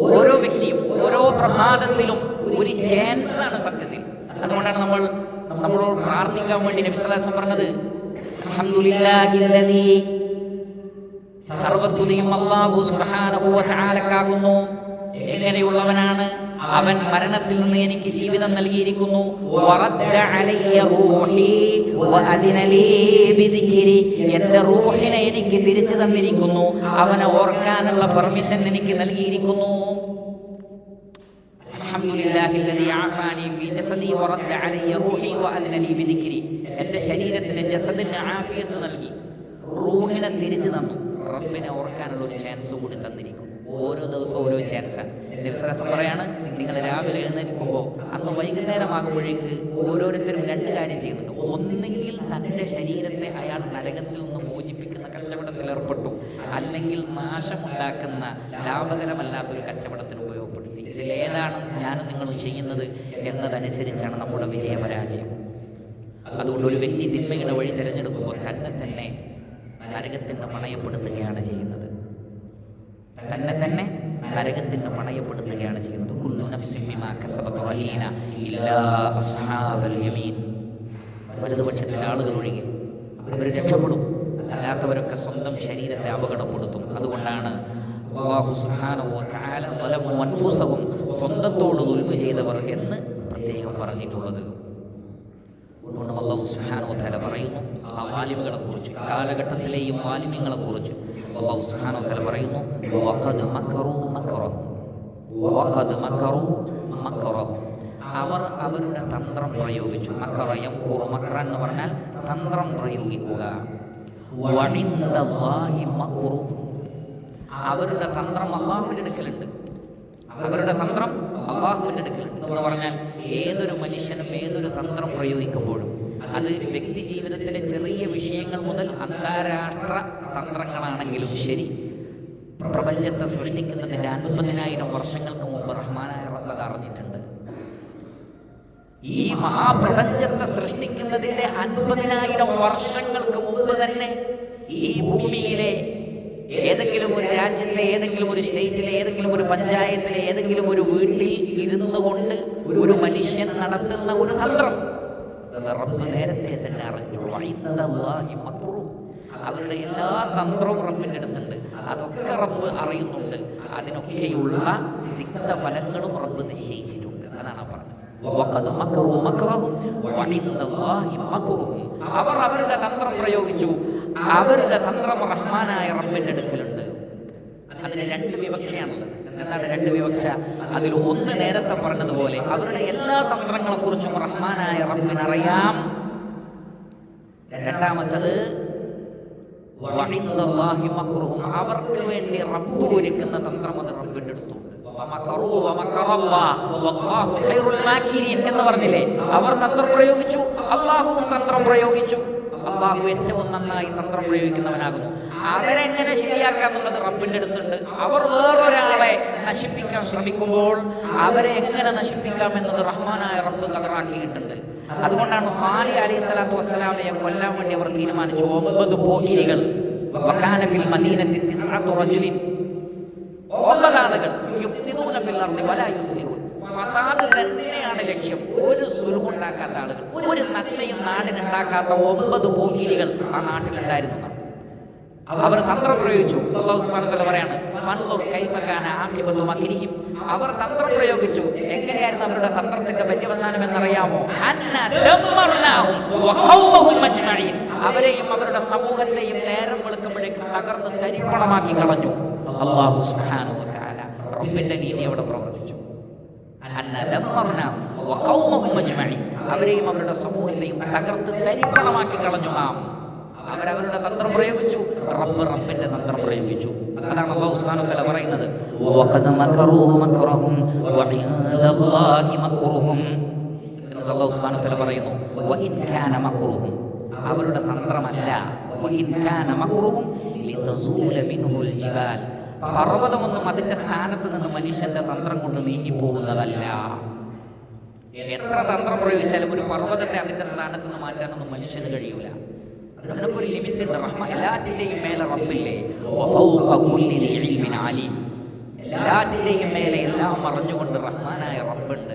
ഓരോ വ്യക്തിയും ഓരോ പ്രഭാതത്തിലും ഒരു ചാൻസാണ് സത്യത്തിൽ. അതുകൊണ്ടാണ് നമ്മളോട് പ്രാർത്ഥിക്കാൻ വേണ്ടി നബി സല്ലല്ലാഹു അലൈഹി വസല്ലം പറഞ്ഞത്, അൽഹംദുലില്ലാഹില്ലദീ, സർവസ്തുതിയും അല്ലാഹു സുബ്ഹാനഹു വ തആലക്കാകുന്നു. എങ്ങനെയുള്ളവനാണ് അവൻ? മരണത്തിൽ നിന്ന് എനിക്ക് ജീവിതം നൽകിയിരിക്കുന്നു. വറദ്ദ അലയ്യ റൂഹി വഅദിന ലീ ബിദിക്രി, എൻ്റെ റൂഹിനെ എനിക്ക് തിരിച്ചു തന്നിരിക്കുന്നു, അവനെ ഓർക്കാനുള്ള പെർമിഷൻ എനിക്ക് നൽകിയിരിക്കുന്നു. അൽഹംദുലില്ലാഹില്ലദീ ആഫാനി ഫീ ജസദി വറദ്ദ അലയ്യ റൂഹി വഅദ്ന ലീ ബിദിക്രി. എൻ്റെ ശരീരത്തിന് ജസദിന് ആഫിയത്ത് നൽകി, റൂഹിനെ തിരിച്ചു തന്നു. റബ്ബിനെ ഓർക്കാനുള്ള ഒരു ചാൻസ് കൂടി തന്നിരിക്കും. ഓരോ ദിവസവും ഓരോ ചാൻസാണ്. നബിസ്വലം പറയാണ്, നിങ്ങൾ രാവിലെ എഴുന്നേൽക്കുമ്പോൾ അന്ന് വൈകുന്നേരമാകുമ്പോഴേക്ക് ഓരോരുത്തരും രണ്ട് കാര്യം ചെയ്യുന്നുണ്ട്. ഒന്നെങ്കിൽ തൻ്റെ ശരീരത്തെ അയാൾ നരകത്തിൽ നിന്ന് മോചിപ്പിക്കുന്ന കച്ചവടത്തിൽ ഏർപ്പെട്ടു, അല്ലെങ്കിൽ നാശമുണ്ടാക്കുന്ന ലാഭകരമല്ലാത്തൊരു കച്ചവടത്തിന് ഉപയോഗപ്പെടുത്തി. ഇതിലേതാണ് ഞാനും നിങ്ങളും ചെയ്യുന്നത് എന്നതനുസരിച്ചാണ് നമ്മുടെ വിജയപരാജയം. അതുകൊണ്ട് ഒരു വ്യക്തി തിന്മയുടെ വഴി തിരഞ്ഞെടുക്കുമ്പോൾ തന്നെ നരകത്തിന് പണയപ്പെടുത്തുകയാണ് ചെയ്യുന്നത്. തന്നെ നരകത്തിന് പണയപ്പെടുത്തുകയാണ് ചെയ്യുന്നത്. കുല്ലു നഫ്സിൻ ബിമാ കസബത് റഹീന ഇല്ലാ അസ്ഹാബൽ യമീൻ. വലതുപക്ഷത്തിലെ ആളുകൾ ഒഴികെ അവർ രക്ഷപ്പെടും, അല്ലാത്തവരൊക്കെ സ്വന്തം ശരീരത്തെ അപകടപ്പെടുത്തും. അതുകൊണ്ടാണ് അല്ലാഹു സുബ്ഹാനഹു വ തആല വലമു അൻഫുസഹും, സ്വന്തത്തോട് ദുൽമ ചെയ്തവർ എന്ന് പ്രത്യേകം പറഞ്ഞിട്ടുള്ളത്. അതുകൊണ്ട് അല്ലാഹു സുബ്ഹാനഹു വ തആല പറയുന്നു ആ വാലിമുകളെക്കുറിച്ച്, കാലഘട്ടത്തിലെയും വാലിമ്യങ്ങളെക്കുറിച്ച് അല്ലാഹു സുബ്ഹാനഹു വ തആല പറയുന്നു, വഖദ് മക്കറൂ മക്റഹും വഖദ് മക്കറൂ മക്റഹും. അവർ അവരുടെ തന്ത്രം പ്രയോഗിച്ചു. മക്കറ യംകുറു മക്റൻ എന്ന് പറഞ്ഞാൽ തന്ത്രം പ്രയോഗിക്കുക. വഇൻദല്ലാഹി മക്റുഹും, അവരുടെ തന്ത്രം അല്ലാഹുവിൻ്റെ അടുക്കലുണ്ട്. അവരുടെ തന്ത്രം അല്ലാഹുവിൻ്റെ അടുക്കലുണ്ട് എന്ന് പറഞ്ഞാൽ ഏതൊരു മനുഷ്യനും ഏതൊരു തന്ത്രം പ്രയോഗിക്കുമ്പോഴും അത് വ്യക്തി ജീവിതത്തിലെ ചെറിയ വിഷയങ്ങൾ മുതൽ അന്താരാഷ്ട്ര തന്ത്രങ്ങളാണെങ്കിലും ശരി, പ്രപഞ്ചത്തെ സൃഷ്ടിക്കുന്നതിൻ്റെ 50,000 വർഷങ്ങൾക്ക് മുമ്പ് റഹ്മാനായ റബ്ബ് അത് അറിഞ്ഞിട്ടുണ്ട്. ഈ മഹാപ്രപഞ്ചത്തെ സൃഷ്ടിക്കുന്നതിൻ്റെ 50,000 വർഷങ്ങൾക്ക് മുമ്പ് തന്നെ ഈ ഭൂമിയിലെ ഏതെങ്കിലും ഒരു രാജ്യത്തെ, ഏതെങ്കിലും ഒരു സ്റ്റേറ്റിലെ, ഏതെങ്കിലും ഒരു പഞ്ചായത്തിലെ, ഏതെങ്കിലും ഒരു വീട്ടിൽ ഇരുന്നു കൊണ്ട് ഒരു മനുഷ്യൻ നടത്തുന്ന ഒരു തന്ത്രം റബ്ബ് നേരത്തെ തന്നെ അറിഞ്ഞു. അവരുടെ എല്ലാ തന്ത്രവും റബ്ബിൻ്റെ അടുത്തുണ്ട്. അതൊക്കെ റബ്ബ് അറിയുന്നുണ്ട്. അതിനൊക്കെയുള്ള തിക്തഫലങ്ങളും റബ്ബ് നിശ്ചയിച്ചിട്ടുണ്ട്. അതാണ് പറഞ്ഞത്. അവർ അവരുടെ തന്ത്രം പ്രയോഗിച്ചു. അവരുടെ തന്ത്രം റഹ്മാനായ റബ്ബിൻ്റെ അടുക്കലുണ്ട്. അതിന് 2 വിവക്ഷയാണുള്ളത്. എന്താണ് 2 വിവക്ഷ? അതിൽ ഒന്ന് നേരത്തെ പറഞ്ഞതുപോലെ അവരുടെ എല്ലാ തന്ത്രങ്ങളെക്കുറിച്ചും റഹ്മാനായ റബ്ബിനറിയാം. രണ്ടാമത്തത് അവർക്ക് വേണ്ടി റബ്ബ് ഒരുക്കുന്ന തന്ത്രം അത് റബ്ബിൻ്റെ അടുത്തുണ്ട്. എന്ന് പറഞ്ഞില്ലേ? അവർ തന്ത്രം പ്രയോഗിച്ചു, അള്ളാഹുവും തന്ത്രം പ്രയോഗിച്ചു. അള്ളാഹു ഏറ്റവും നന്നായി തന്ത്രം പ്രയോഗിക്കുന്നവനാകുന്നു. അവരെങ്ങനെ ശരിയാക്കാന്നുള്ളത് റബ്ബിൻ്റെ അടുത്തുണ്ട്. അവർ വേറൊരാളെ നശിപ്പിക്കാൻ ശ്രമിക്കുമ്പോൾ അവരെ എങ്ങനെ നശിപ്പിക്കാം എന്നത് റഹ്മാനായ റബ്ബ് ഖദറാക്കിയിട്ടുണ്ട്. അതുകൊണ്ടാണ് സാലിഹ് അലൈഹി സ്വലാത്തു വസ്സലാമയെ കൊല്ലാൻ വേണ്ടി അവർ തീരുമാനിച്ചു. 9 പോക്കിരികൾ. വകാന ഫിൽ മദീനത്തി 9 റജുലിൻ, 9 ആളുകൾ യുഫ്സിദൂന ഫിൽ അർളി വലാ യുസ്ലിഹൂൻ. ഫസാദ് തന്നെയാണ് ലക്ഷ്യം. ഒരു സുൽഹ് ഉണ്ടാക്കാത്ത ആളുകൾ, ഒരു നന്മയും നാടിനുണ്ടാക്കാത്ത 9 പോക്കിരികൾ ആ നാട്ടിലുണ്ടായിരുന്നു. അവർ തന്ത്രം പ്രയോഗിച്ചു. അല്ലാഹു സുബ്ഹാനഹു വ തആല പറയാണ്, ഫൻദുർ കൈഫ കാന ആഖിബതു മക്രിഹിം. അവർ തന്ത്രം പ്രയോഗിച്ചു. എങ്ങനെയായിരുന്നു അവരുടെ തന്ത്രത്തിന്റെ പര്യവസാനം എന്നറിയാമോ? അന്ന ദമ്മർനാഹും വഖൗമഹും അജ്മഈൻ. അവരെയും അവരുടെ സമൂഹത്തെയും നേരം വെളുക്കുമ്പോഴേക്ക് തകർന്ന് തരിപ്പണമാക്കി കളഞ്ഞു. അല്ലാഹു സുബ്ഹാനഹു വ തആല റബ്ബിന്റെ നീതി അവിടെ പ്രവർത്തിച്ചു. അന്ന ദമ്മർനാഹും വഖൗമഹും അജ്മഈൻ. അവരെയും അവരുടെ സമൂഹത്തെയും തകർത്ത് തരിപ്പണമാക്കി കളഞ്ഞു നാം. അവരവരുടെ തന്ത്രം പ്രയോഗിച്ചു, റബ്ബ് റബ്ബിന്റെ തന്ത്രം പ്രയോഗിച്ചു. അതാണ് അല്ലാഹു സുബ്ഹാനഹു വ തആല പറയുന്നത്, വഖദ് മകറൂ മക്റഹും വഇൻദല്ലാഹി മക്റുഹും. അല്ലാഹു സുബ്ഹാനഹു വ തആല പറയുന്നു, വഇൻ കാന മക്റുഹും, അവരുടെ തന്ത്രമല്ല, വഇൻ കാന മക്റുഹും ലിതസൂല മിൻഹുൽ ജിബാൽ. പർവ്വതമൊന്നും അതിന്റെ സ്ഥാനത്ത് നിന്ന് മനുഷ്യന്റെ തന്ത്രം കൊണ്ട് നീങ്ങിപ്പോകുന്നതല്ല. എത്ര തന്ത്രം പ്രയോഗിച്ചാലും ഒരു പർവ്വതത്തെ അതിന്റെ സ്ഥാനത്ത് നിന്ന് മാറ്റാനൊന്നും മനുഷ്യന് കഴിയൂല. അതിനൊക്കെ ഒരു ലിമിറ്റ് ഉണ്ട്. എല്ലാറ്റിൻ്റെയും മേലെ റബ്ബില്ലേ. എല്ലാറ്റിൻ്റെയും മേലെ എല്ലാം അറിഞ്ഞുകൊണ്ട് റഹ്മാനായ റബ്ബുണ്ട്.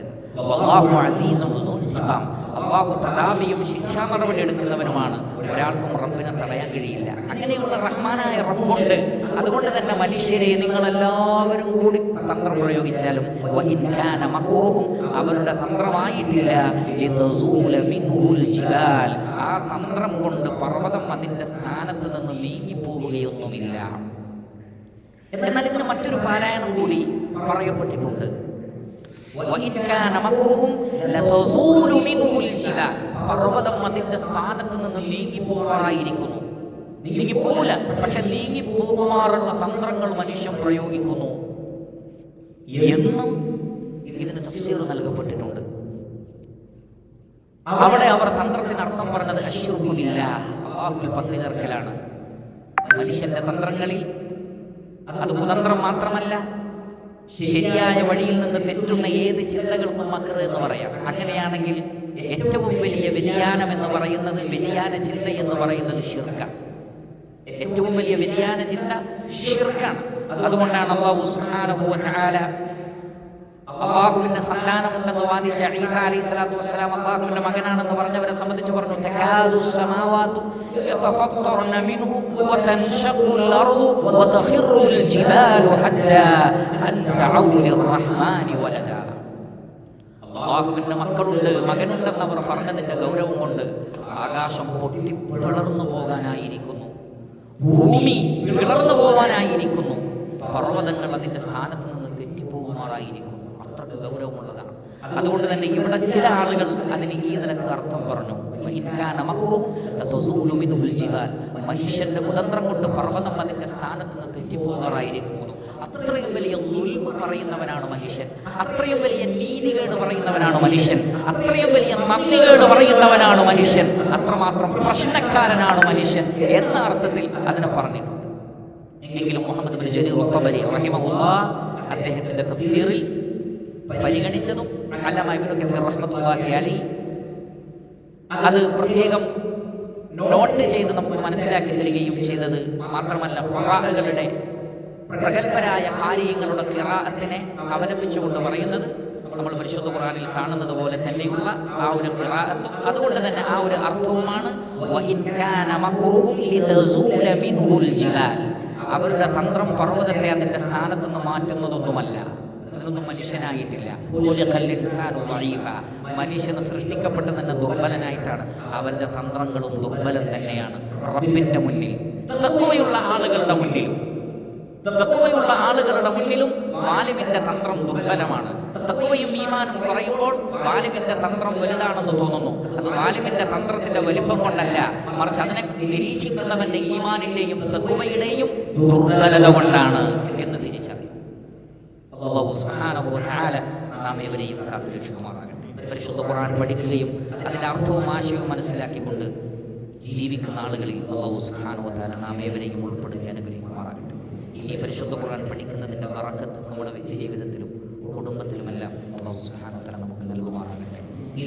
അള്ളാഹു പ്രതാപിയും ശിക്ഷാ നടപടി എടുക്കുന്നവനുമാണ്. ഒരാൾക്കും റബ്ബിനെ തടയാൻ കഴിയില്ല. അങ്ങനെയുള്ള റഹ്മാനായ റബ്ബുണ്ട്. അതുകൊണ്ട് തന്നെ മനുഷ്യരെ നിങ്ങളെല്ലാവരും കൂടി തന്ത്രം പ്രയോഗിച്ചാലും അവരുടെ തന്ത്രമായിട്ടില്ല. ആ തന്ത്രം കൊണ്ട് പർവ്വതം അതിൻ്റെ സ്ഥാനത്ത് നിന്ന് നീങ്ങിപ്പോവുകയൊന്നുമില്ല. എന്നാൽ ഇതിന് മറ്റൊരു പാരായണം കൂടി പറയപ്പെട്ടിട്ടുണ്ട്. വഇൻ കാന മക്റുഹും ലതസൂലു മിൻഹുൽ ജിബാൽ. പർവ്വതം അതിന്റെ സ്ഥാനത്ത് നിന്ന് നീങ്ങിപ്പോകാറായിരിക്കുന്നു. നീങ്ങിപ്പോകില്ല, പക്ഷെ നീങ്ങിപ്പോകുമാറുള്ള തന്ത്രങ്ങൾ മനുഷ്യൻ പ്രയോഗിക്കുന്നു എന്നും ഇതിന് തഫ്സീർ നൽകപ്പെട്ടിട്ടുണ്ട്. അവിടെ അവർ തന്ത്രത്തിന് അർത്ഥം പറഞ്ഞത് അശ്ശിർക്കു ബില്ലാഹ്, അല്ലാഹുവിൽ പങ്കു ചേർക്കലാണ്. മനുഷ്യന്റെ തന്ത്രങ്ങളിൽ അത് കുതന്ത്രം മാത്രമല്ല, ശരിയായ വഴിയിൽ നിന്ന് തെറ്റുന്ന ഏത് ചിന്തകൾക്കും മക്ർ എന്ന് പറയാം. അങ്ങനെയാണെങ്കിൽ ഏറ്റവും വലിയ വ്യതിയാനം എന്ന് പറയുന്നത്, വ്യതിയാന ചിന്ത എന്ന് പറയുന്നത് ശിർക്കാണ്. ഏറ്റവും വലിയ വ്യതിയാന ചിന്ത ശിർക്കാണ്. അതുകൊണ്ടാണ് അല്ലാഹു സുബ്ഹാനഹു വ തആല അല്ലാഹുവിന്റെ സന്താനമുണ്ടെന്ന് വാദിച്ച ഈസാ അലൈഹിസ്സലാത്തു വസ്സലാം അല്ലാഹുവിന്റെ മകനാണെന്ന് പറഞ്ഞവരെ സംബന്ധിച്ച് പറഞ്ഞു, തകാദു സമാവാതു യതഫത്തറന മിൻഹു വതൻഷഖുൽ അർദു വതഖിറുൽ ജിബാലു ഹദ്ദാ അൻ ദഅൂ ലിർറഹ്മാനി വലദാ. അല്ലാഹുവിന്റെ മക്കളുണ്ട്, മകനുണ്ടെന്ന് അവർ പറഞ്ഞതിന്റെ ഗൗരവം കൊണ്ട് ആകാശം പൊട്ടി പിളർന്നു പോകാനായിരിക്കുന്നു, ഭൂമി പിളർന്നു പോകാനായിരിക്കുന്നു, പർവ്വതങ്ങൾ അതിന്റെ സ്ഥാനത്ത് നിന്ന് തെറ്റിപ്പോകുമാറായിരിക്കുന്നു. അത്രക്ക് ഗൗരവമുള്ളതാണ്. അതുകൊണ്ട് തന്നെ ഇവിടെ ചില ആളുകൾ അതിന് ഈ നിലക്ക് അർത്ഥം പറഞ്ഞു, മനുഷ്യന്റെ കുതന്ത്രം കൊണ്ട് പർവ്വതം അതിന്റെ സ്ഥാനത്ത് നിന്ന് തെറ്റിപ്പോകാറായിരിക്കുന്നു. അത്രയും വലിയ ദുൽമ് പറയുന്നവനാണ് മനുഷ്യൻ, അത്രയും വലിയ നീതികേട് പറയുന്നവനാണ് മനുഷ്യൻ, അത്രയും വലിയ നന്ദികേട് പറയുന്നവനാണ് മനുഷ്യൻ, അത്രമാത്രം പ്രശ്നക്കാരനാണ് മനുഷ്യൻ എന്ന അർത്ഥത്തിൽ അതിനെ പറഞ്ഞിട്ടുണ്ട്. എങ്കിലും മുഹമ്മദ് ബിൻ ജരീർ അത്ത്-തബരി റഹിമഹുല്ലാഹ് അദ്ദേഹത്തിന്റെ തഫ്സീറിൽ പരിഗണിച്ചതും അല്ലാമ ഇബ്നു കസീർ റഹ്മത്തുള്ളാഹി അലൈഹി അത് പ്രത്യേകം നോട്ട് ചെയ്ത് നമുക്ക് മനസ്സിലാക്കി തരികയും ചെയ്തത് മാത്രമല്ല, ഖുർആനുകളുടെ പ്രഗൽഭരായ കാര്യങ്ങളുടെ ഖിറാഅത്തിനെ അവലംബിച്ചുകൊണ്ട് പറയുന്നത് നമ്മൾ പരിശുദ്ധ ഖുർആനിൽ കാണുന്നത് പോലെ തന്നെയുള്ള ആ ഒരു ഖിറാഅത്തും അതുകൊണ്ട് തന്നെ ആ ഒരു അർത്ഥവുമാണ് വഇൻ കാന മക്റുഹും ലിതസൂല മിൻഹുൽ ജിബാൽ. അവരുടെ തന്ത്രം പർവ്വതത്തെ അതിന്റെ സ്ഥാനത്ത് നിന്ന് മാറ്റുന്നതൊന്നുമല്ല. അതിനൊന്നും മനുഷ്യനായിട്ടില്ല. മനുഷ്യന് സൃഷ്ടിക്കപ്പെട്ട് തന്നെ ദുർബലനായിട്ടാണ്. അവന്റെ തന്ത്രങ്ങളും ദുർബലം തന്നെയാണ്. റബ്ബിന്റെ മുന്നിൽ, തഖ്വയുള്ള ആളുകളുടെ മുന്നിലും, തഖ്വയുള്ള ആളുകളുടെ മുന്നിലും വാലിമിന്റെ തന്ത്രം ദുർബലമാണ്. തഖ്വയും ഈമാനും കുറയുമ്പോൾ വാലിമിന്റെ തന്ത്രം വലുതാണെന്ന് തോന്നുന്നു. അത് വാലിമിന്റെ തന്ത്രത്തിന്റെ വലിപ്പം കൊണ്ടല്ല, മറിച്ച് അതിനെ നിരീക്ഷിക്കുന്നവന്റെ ഈമാനിന്റെയും തഖ്വയുടെയും ദുർബലത കൊണ്ടാണ് എന്ന് തിരിച്ചറിയും. അല്ലാഹു സുബ്ഹാനഹു വ തആല നാം ഏവരെയും കാത്തുരക്ഷിക്കുമാറാകട്ടെ. പരിശുദ്ധ ഖുർആൻ പഠിക്കുകയും അതിന്റെ അർത്ഥവും ആശയവും മനസ്സിലാക്കിക്കൊണ്ട് ജീവിക്കുന്ന ആളുകളിൽ അല്ലാഹു സുബ്ഹാനഹു വ തആല നാം ഏവരെയും ഉൾപ്പെടുത്തി അനുഗ്രഹിക്കുമാറാകട്ടെ. ഈ പരിശുദ്ധ ഖുർആൻ പഠിക്കുന്നതിൻ്റെ ബറക്കത്ത് നമ്മുടെ വ്യക്തി ജീവിതത്തിലും കുടുംബത്തിലുമെല്ലാം അല്ലാഹു സുബ്ഹാനഹു വ തആല നമുക്ക് നൽകുമാറാകട്ടെ.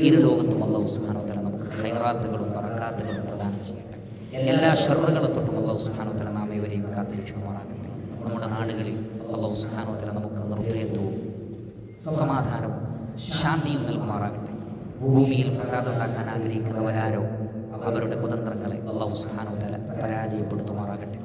ഇരു ലോകത്തും അല്ലാഹു സുബ്ഹാനഹു വ തആല നമുക്ക് ഖൈറാത്തുകളും ബറക്കാത്തുകളും പ്രദാനം ചെയ്യട്ടെ. എല്ലാ ഷർറുകളെ തൊട്ടും അല്ലാഹു സുബ്ഹാനഹു വ തആല നാം ഏവരെയും കാത്തുരക്ഷിക്കുമാറാകട്ടെ. നമ്മുടെ നാടുകളിൽ അല്ലാഹു സുബ്ഹാനഹു വ തആല നമുക്ക് നിർഭയത്വവും സമാധാനവും ശാന്തിയും നൽകുമാറാകട്ടെ. ഭൂമിയിൽ ഫസാദ് ഉണ്ടാക്കാൻ ആഗ്രഹിക്കുന്നവരാരോ അവരുടെ കുതന്ത്രങ്ങളെ അല്ലാഹു സുബ്ഹാനഹു വ തആല പരാജയപ്പെടുത്തുമാറാകട്ടെ.